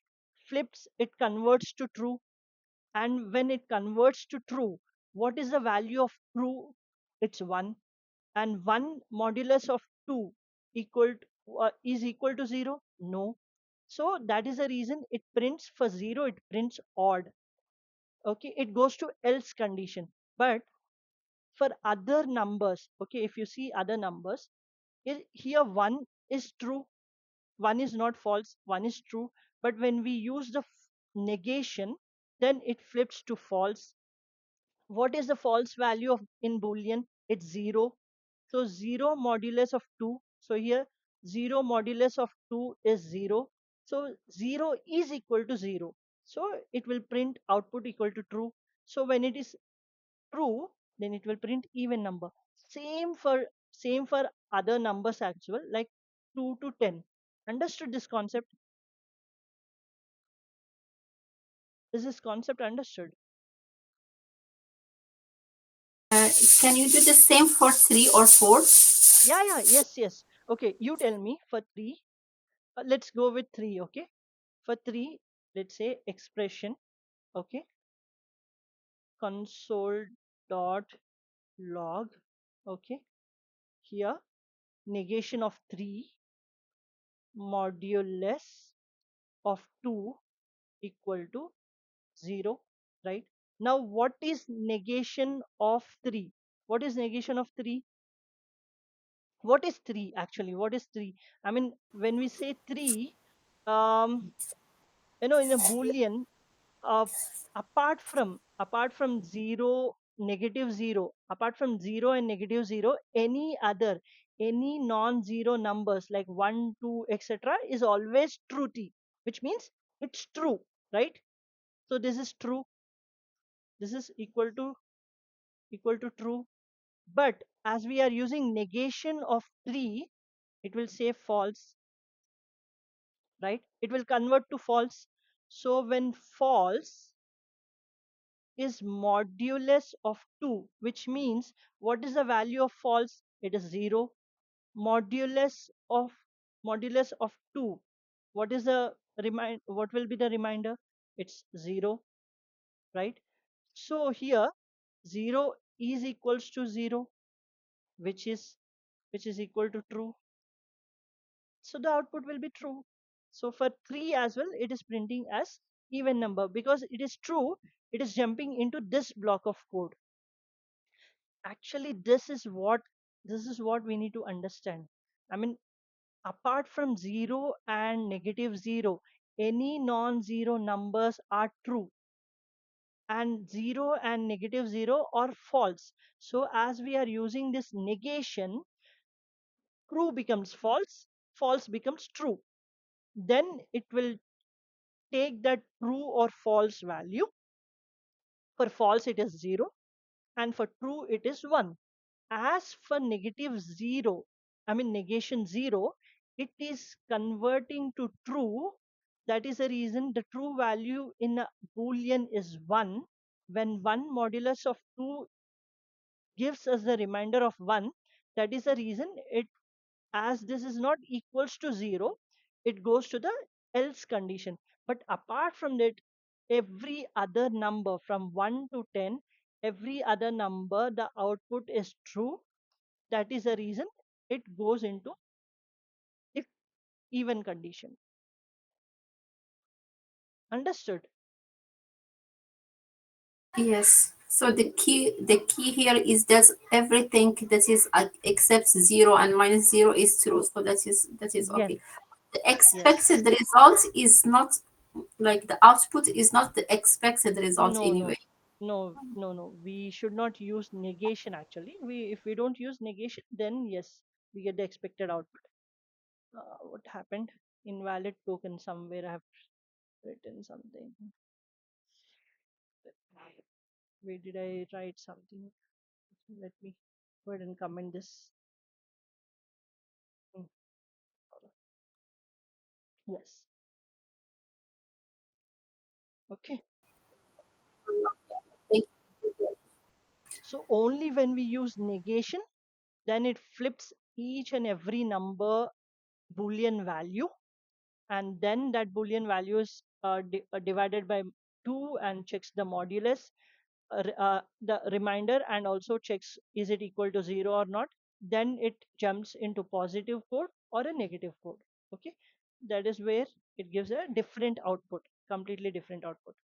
flips, it converts to true. And when it converts to true, what is the value of true? It's 1. And 1 modulus of 2 is equal to 0? No. So that is the reason it prints for 0, it prints odd. Okay, it goes to else condition. But for other numbers, okay, if you see other numbers, here 1 is true, 1 is not false, 1 is true. But when we use the negation, then it flips to false. What is the false value of in boolean? It's 0. So 0 modulus of 2. So here 0 modulus of 2 is 0. So 0 is equal to 0. So it will print output equal to true. So when it is true, then it will print even number. Same for other numbers as well, like 2 to 10. Understood this concept? Is this concept understood? Can you do the same for 3 or 4? Yeah, yes. Okay, you tell me for 3. Let's go with 3, okay? For 3, let's say expression, okay? Console dot log, okay? Here, negation of 3 modulus of 2 equal to 0, right? Now, what is negation of 3? What is negation of 3? What is 3 actually? What is 3? I mean, when we say 3, um, in a boolean, uh, apart from 0, negative 0, apart from 0 and negative 0, any non-zero numbers like 1, 2, etc. is always truthy, which means it's true, right? So this is true, this is equal to true. But as we are using negation of 3, it will say false, right? It will convert to false. So when false is modulus of 2, which means what is the value of false? It is 0. Modulus of 2, what will be the reminder? It's 0, right? So here 0 is equals to 0, which is equal to true. So the output will be true. So for 3 as well, it is printing as even number because it is true. It is jumping into this block of code. Actually, this is what we need to understand. I mean, apart from 0 and negative 0, any non-zero numbers are true, and 0 and negative 0 are false. So as we are using this negation, true becomes false, false becomes true. Then it will take that true or false value. For false it is 0, and for true it is 1. As for negative 0, I mean negation 0, it is converting to true. That is the reason the true value in a boolean is 1. When 1 modulus of 2 gives us the remainder of 1, that is the reason it, as this is not equals to 0, it goes to the else condition. But apart from that, every other number from 1 to 10, every other number, the output is true. That is the reason it goes into if even condition. Understood? Yes. So the key here is that everything that is except 0 and minus 0 is true. So that is Yes, okay. The yes. expected result is not like the output is not the expected result No, anyway. no. We should not use negation actually. If we don't use negation, then yes, we get the expected output. What happened? Invalid token somewhere. I have written something. Where did I write something? Let me go ahead and comment this. Hmm, yes. Okay. Thank So only when we use negation, then it flips each and every number boolean value, and then that boolean value is divided by 2 and checks the modulus, the reminder, and also checks is it equal to 0 or not. Then it jumps into positive code or a negative code. Okay, that is where it gives a different output, completely different output.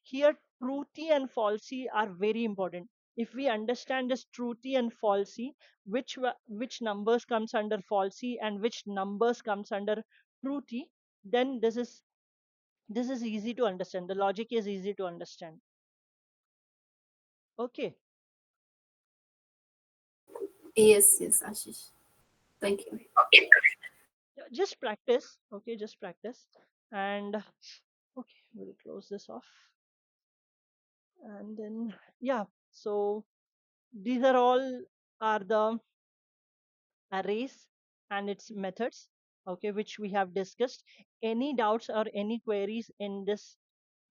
Here truthy and falsy are very important. if we understand this truthy and falsy, which numbers comes under falsy and which numbers comes under truthy, then this is easy to understand. The logic is easy to understand. Okay. Yes, yes, Ashish. Thank you. Just practice. Okay, just practice. And okay, we'll close this off. And then yeah, so these are all are the arrays and its methods, okay, which we have discussed. Any doubts or any queries in this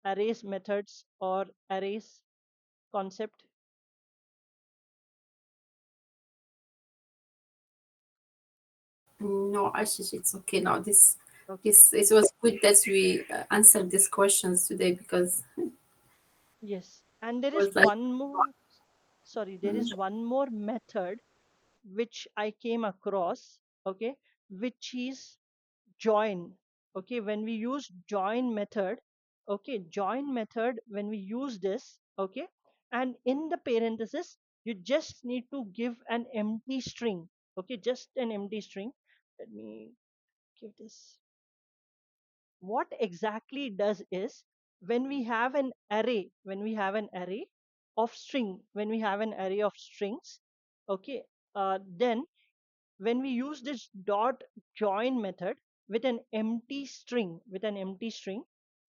arrays methods or arrays concept? No, Ashish, it's okay now. Okay. It was good that we answered these questions today because it Yes, and there is was like, one more, sorry, there mm, is one more method which I came across, okay, which is join. Okay, when we use join method, okay, join method, when we use this, okay, and in the parenthesis, you just need to give an empty string, okay, just an empty string. Let me give this. What exactly it does is, when we have an array, of string, when we have an array of strings, okay, then when we use this dot join method with an empty string,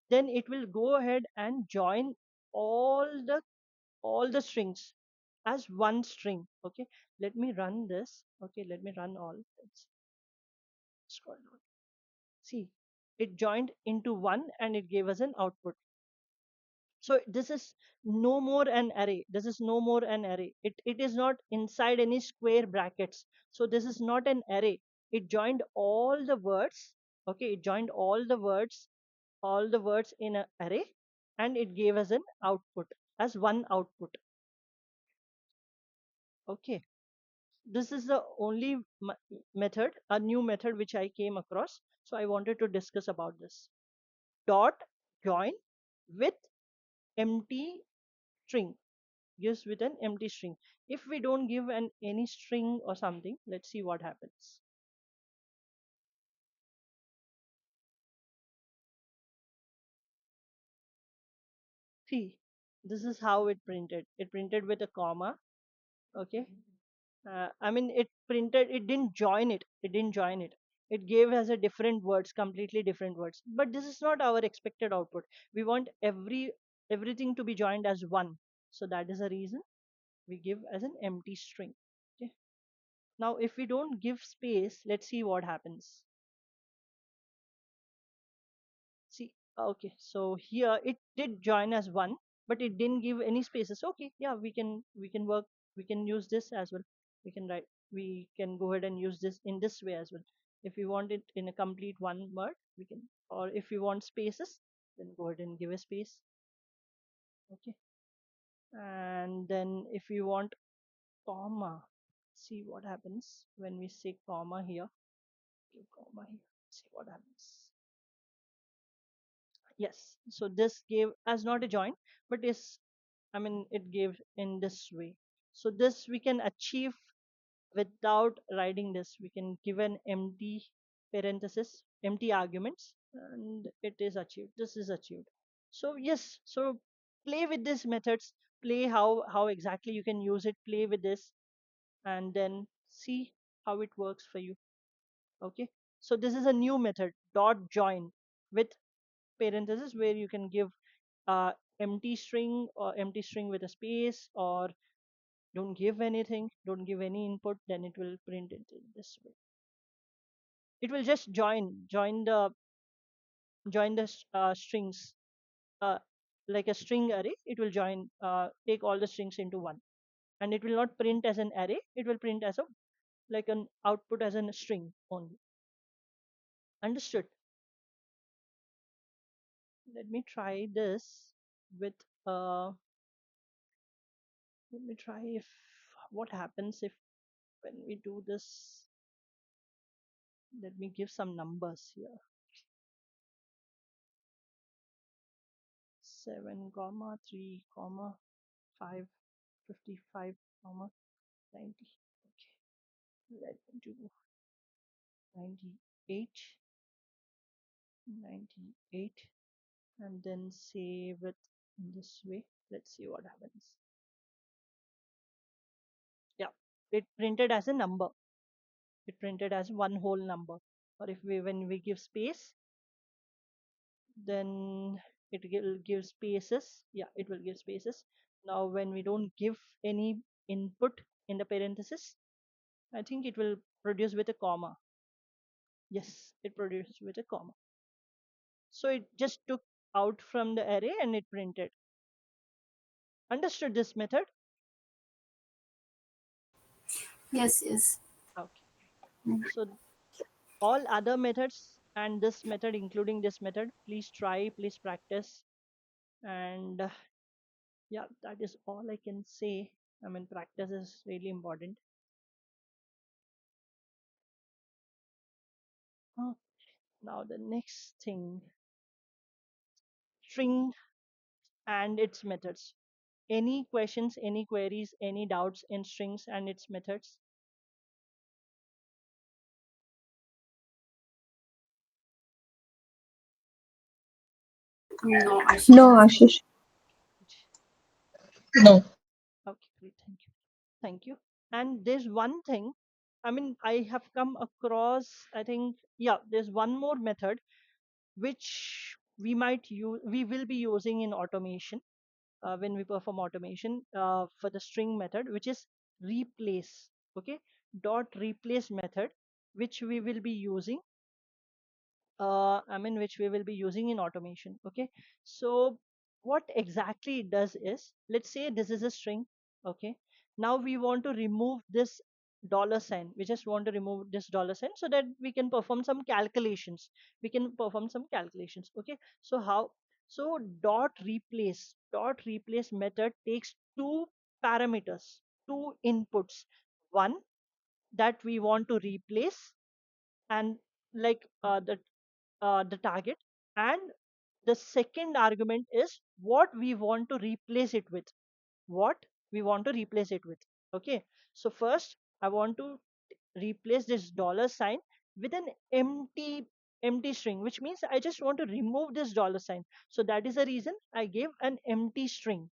then it will go ahead and join all the all the strings as one string. Okay, let me run this. Okay, let me run all. Let's scroll down. See, it joined into one and it gave us an output. So this is no more an array. It is not inside any square brackets. So this is not an array. It joined all the words. Okay, it joined all the words in an array, and it gave us an output as one output. Okay, this is the only method, a new method which I came across. So I wanted to discuss about this. Dot join with empty string, gives with an empty string. If we don't give an any string or something, let's see what happens. See, this is how it printed. It printed with a comma. Okay, I mean, it didn't join it. It gave us a different words, completely different words. But this is not our expected output. We want everything to be joined as one. So that is the reason we give as an empty string. Okay, now if we don't give space, let's see what happens. See, okay, so here it did join as one, but it didn't give any spaces. Okay, yeah, we can work, we can use this as well. We can go ahead and use this in this way as well. If we want it in a complete one word, we can, or if we want spaces, then go ahead and give a space. Okay, and then if we want comma, see what happens when we say comma here. Give comma here. See what happens. Yes, so this gave as not a join, but is, I mean, it gave in this way. So this we can achieve without writing this. We can give an empty parenthesis, empty arguments, and it is achieved. This is achieved. So yes, so play with these methods, play how exactly you can use it, play with this, and then see how it works for you. Okay, so this is a new method, dot join with parenthesis, where you can give uh, empty string or empty string with a space, or don't give anything, don't give any input, then it will print it in this way. It will just join the strings, uh, like a string array. It will join, take all the strings into one, and it will not print as an array. It will print as a, like an output as a string only. Understood? Let me try this with uh let me try if what happens if when we do this. Let me give some numbers here. 7 comma 3 comma 5. 55 comma 90. Okay, let me do 98, 98, and then save it in this way. Let's see what happens. Yeah, it printed as a number. It printed as one whole number. Or if we, when we give space, then it will give spaces. Yeah, it will give spaces. Now when we don't give any input in the parenthesis, I think it will produce with a comma. Yes, it produced with a comma. So it just took out from the array and it printed. Understood this method? Yes, yes. Okay. So all other methods and this method, including this method, please try, please practice. And yeah, that is all I can say. I mean, practice is really important. Oh, now the next thing, string and its methods. Any questions, any queries, any doubts in strings and its methods? No, No, Ashish. Ashish. No. Okay, great. Thank you. Thank you. And there's one thing, I mean, I have come across, I think, yeah, there's one more method which we might use, we will be using in automation when we perform automation for the string method, which is replace. Okay, dot replace method, which we will be using I mean, which we will be using in automation. Okay, so what exactly it does is, let's say this is a string. Okay, now we want to remove this dollar sign. We just want to remove this dollar sign so that we can perform some calculations. We can perform some calculations. Okay, so how? So dot replace method takes two parameters, two inputs. One that we want to replace, and like the target, and the second argument is what we want to replace it with. What we want to replace it with. Okay, so first I want to replace this dollar sign with an empty string, which means I just want to remove this dollar sign. So that is the reason I gave an empty string.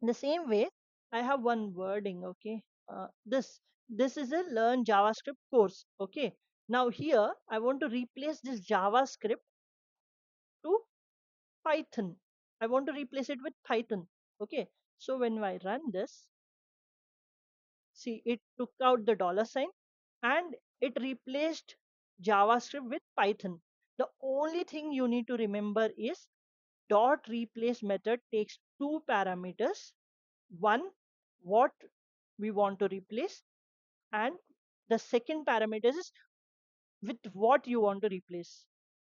In the same way, I have one wording. Okay, this is a learn JavaScript course. Okay, now here I want to replace this JavaScript to Python. I want to replace it with Python. Okay, so when I run this, see, it took out the dollar sign and it replaced JavaScript with Python. The only thing you need to remember is dot replace method takes two parameters. One, what we want to replace, and the second parameter is with what you want to replace,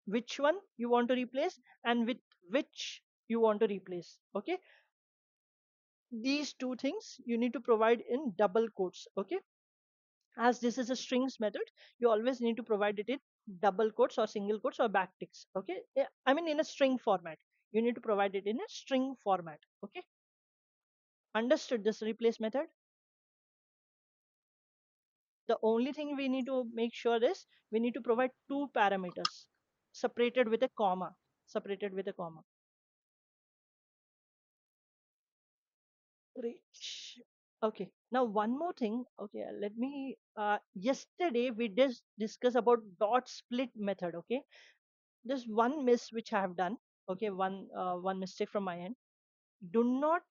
which one you want to replace, and with which you want to replace. Okay, these two things you need to provide in double quotes. Okay, as this is a strings method, you always need to provide it in double quotes or single quotes or backticks. Okay, I mean, in a string format, you need to provide it in a string format. Okay, understood this replace method? The only thing we need to make sure is we need to provide two parameters separated with a comma, separated with a comma. Great. Okay, now one more thing. Okay, let me yesterday we did discuss about dot split method. Okay, there's one miss which I have done. Okay, one mistake from my end. Do not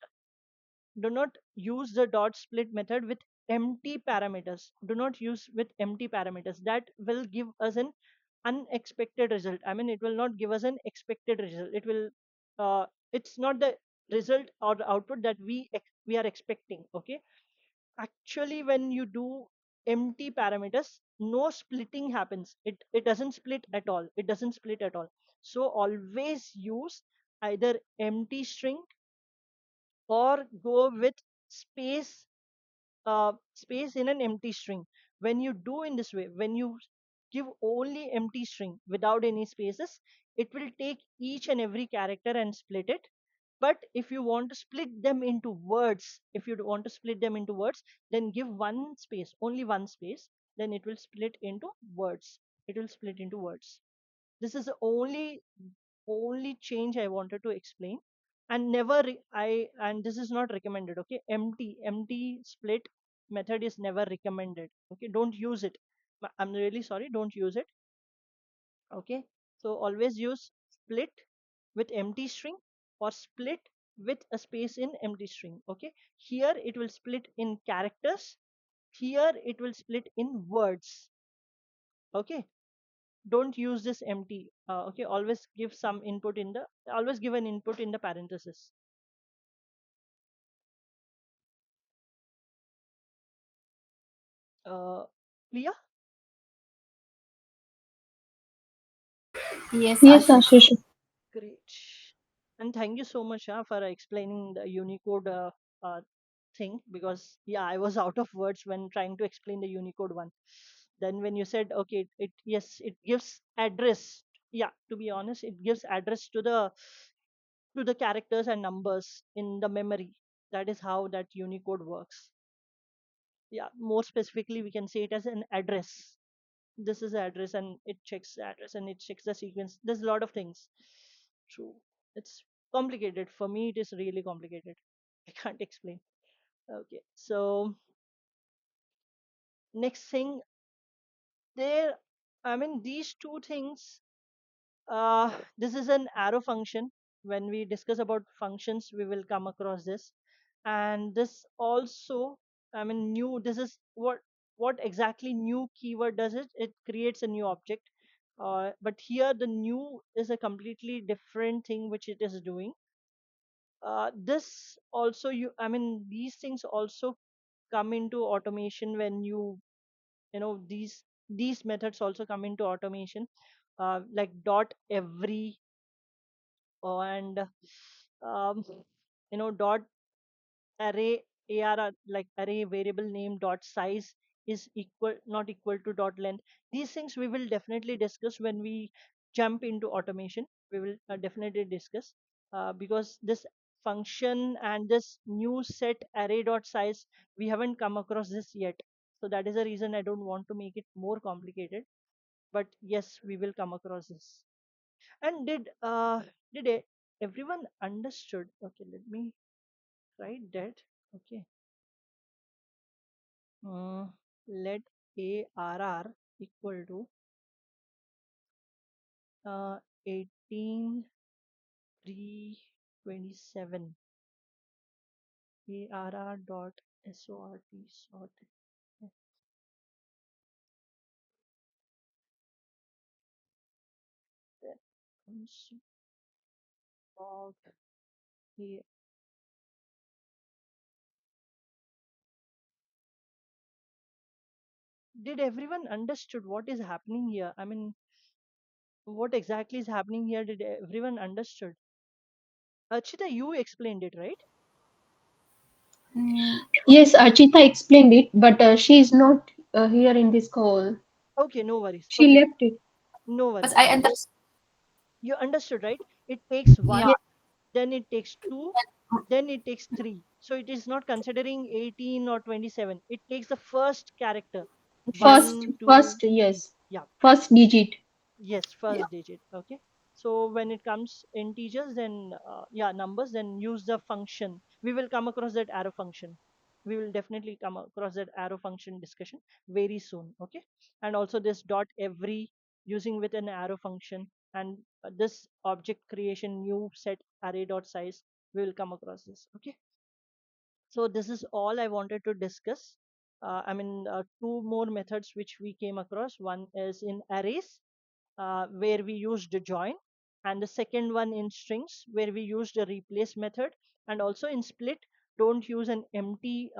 do not use the dot split method with empty parameters. Do not use with empty parameters. That will give us an unexpected result. I mean, it will not give us an expected result. It will it's not the result or the output that we are expecting. Okay, actually when you do empty parameters, no splitting happens. It doesn't split at all. It doesn't split at all. So always use either empty string or go with space space in an empty string. When you do in this way, when you give only empty string without any spaces, it will take each and every character and split it. But if you want to split them into words, if you want to split them into words, then give one space, only one space, then it will split into words. It will split into words. This is the only change I wanted to explain. And never I and this is not recommended. Okay, empty split method is never recommended. Okay, don't use it. I'm really sorry, don't use it. Okay, so always use split with empty string, or split with a space in empty string. Okay, here it will split in characters, here it will split in words. Okay, don't use this empty. Okay, always give some input in the, always give an input in the parenthesis. Clear? Yes, Yes, Ashish. Ashish. Great. And thank you so much for explaining the Unicode uh, thing, because yeah, I was out of words when trying to explain the Unicode one. Then when you said okay, it yes, it gives address. Yeah, to be honest, it gives address to the characters and numbers in the memory. That is how that Unicode works. Yeah, more specifically, we can say it as an address. This is the address, and it checks the address, and it checks the sequence. There's a lot of things. True. It's complicated. For me, it is really complicated. I can't explain. Okay. So next thing, there, I mean, these two things, this is an arrow function. When we discuss about functions, we will come across this. And this also, I mean, new, this is what exactly new keyword does it? It creates a new object. But here the new is a completely different thing which it is doing. This also, I mean, these things also come into automation when you know these methods also come into automation, like dot every, and dot array arr, like array variable name dot size is equal, not equal to dot length. These things we will definitely discuss when we jump into automation. We will definitely discuss, because this function and this new set array dot size, we haven't come across this yet. So that is the reason I don't want to make it more complicated. But yes, we will come across this. And everyone understood? Okay, let me write that. Okay. Let ARR equal to 18 327 ARR dot sort sort. That comes out here. Did everyone understood what is happening here? I mean, what exactly is happening here? Did everyone understood? Achita, you explained it, right? Mm, Yes, Archita explained it, but she is not here in this call. Okay, no worries. She Okay, left it. no but worries, I no worries. understand. You understood, right? It takes Yeah. one, then it takes two, then it takes three. So it is not considering 18 or 27. It takes the first character. Yes. One, two, First, three. yes, Yeah. first digit. Yes, Yeah. first digit. Okay. So when it comes integers, then yeah, numbers, then use the function. We will come across that arrow function. We will definitely come across that arrow function discussion very soon. Okay. And also this dot every, using with an arrow function, and this object creation new set array dot size. We will come across this. Okay. So this is all I wanted to discuss. Two more methods which we came across. One is in arrays, where we used the join, and the second one in strings, where we used a replace method. And also in split, don't use an empty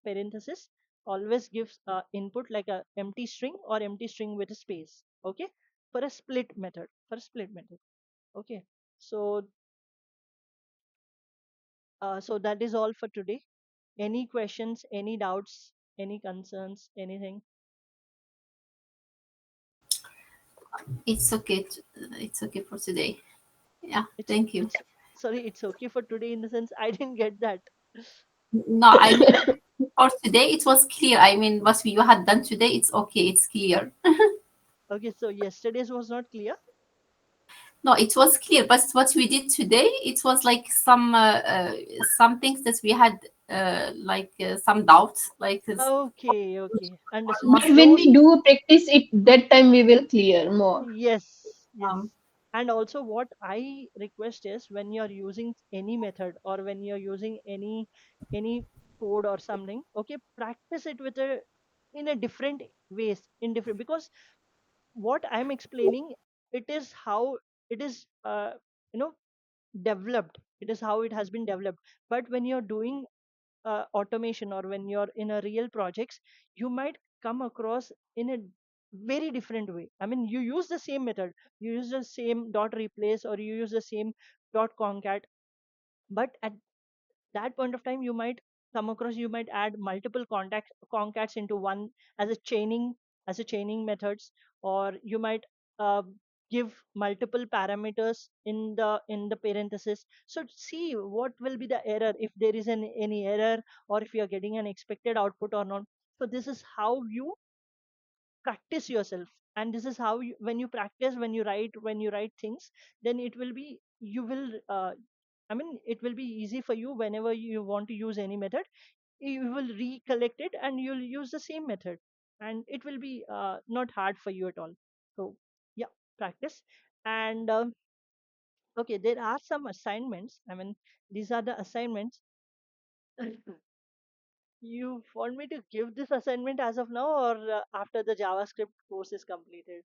parenthesis. Always gives input like a empty string or empty string with a space. Okay, for a split method. For a split method. Okay, so so that is all for today. Any questions, any doubts, any concerns, anything? It's okay. It's okay for today. Yeah. It's Thank you. it's sorry, it's okay for today in the sense I didn't get that. No, I mean for today it was clear. I mean what you had done today, it's okay, it's clear. Okay, so yesterday's was not clear. No, it was clear, but what we did today, it was like some things that we had some doubts, like Okay, okay, understood. But must when Don't. we do practice it, that time we will clear more. Yes, yes. um, And also, what I request is when you're using any method or when you're using any code or something, okay, practice it with a in a different ways, in different, because what I'm explaining, it is how it is you know developed. It is how it has been developed. But when you're doing automation or when you're in a real projects, you might come across in a very different way. I mean, you use the same method, you use the same dot replace or you use the same dot concat, but at that point of time you might come across, you might add multiple contact concats into one as a chaining, as a chaining methods, or you might uh, give multiple parameters in the parenthesis. So see what will be the error, if there is any error, or if you are getting an expected output or not. So this is how you practice yourself, and this is how you, when you practice, when you write things, then it will be, you will I mean, it will be easy for you whenever you want to use any method. You will recollect it and you'll use the same method, and it will be not hard for you at all. So yeah, practice. And okay, there are some assignments. I mean, these are the assignments. You want me to give this assignment as of now, or after the JavaScript course is completed,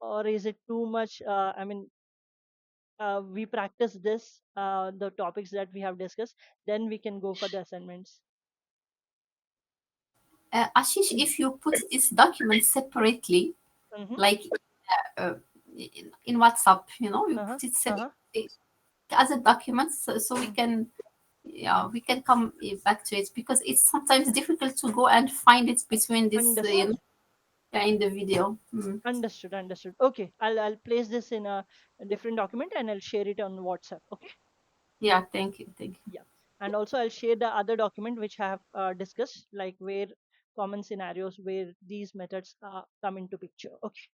or is it too much? I mean, we practice this, the topics that we have discussed, then we can go for the assignments. Ashish, if you put this document separately, Mm-hmm. like uh, in WhatsApp, you Uh-huh. put it Uh-huh. separately as a document, so we Mm. can, yeah, we can come back to it, because it's sometimes difficult to go and find it between this, Understood. yeah, in the video. Mm. Understood. Understood. Okay, I'll place this in a different document and I'll share it on WhatsApp. Okay. Yeah, thank you, thank you. Yeah. And also I'll share the other document which I have discussed, like where common scenarios where these methods come into picture. Okay.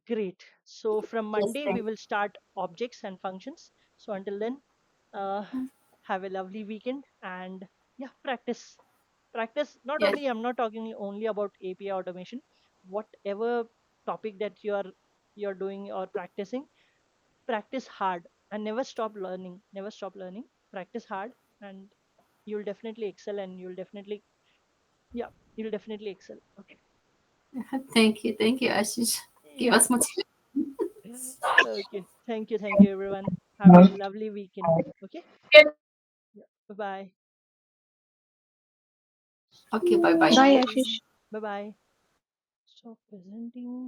Great. So from Yes, Monday we thank will start objects and functions. So until then, uh, you. have a lovely weekend, and yeah, practice. Practice. Not Yes, only, I'm not talking only about API automation. Whatever topic that you're doing or practicing, practice hard and never stop learning. Never stop learning. Practice hard, and you'll definitely excel, and you'll definitely, yeah, you'll definitely excel. Okay. thank you, Ashish. Give Yeah. us motivation. Okay. Thank you, everyone. Have a lovely weekend. Okay. Yeah. Bye bye. Okay, bye bye. Bye, Ashish. Bye bye. Stop presenting.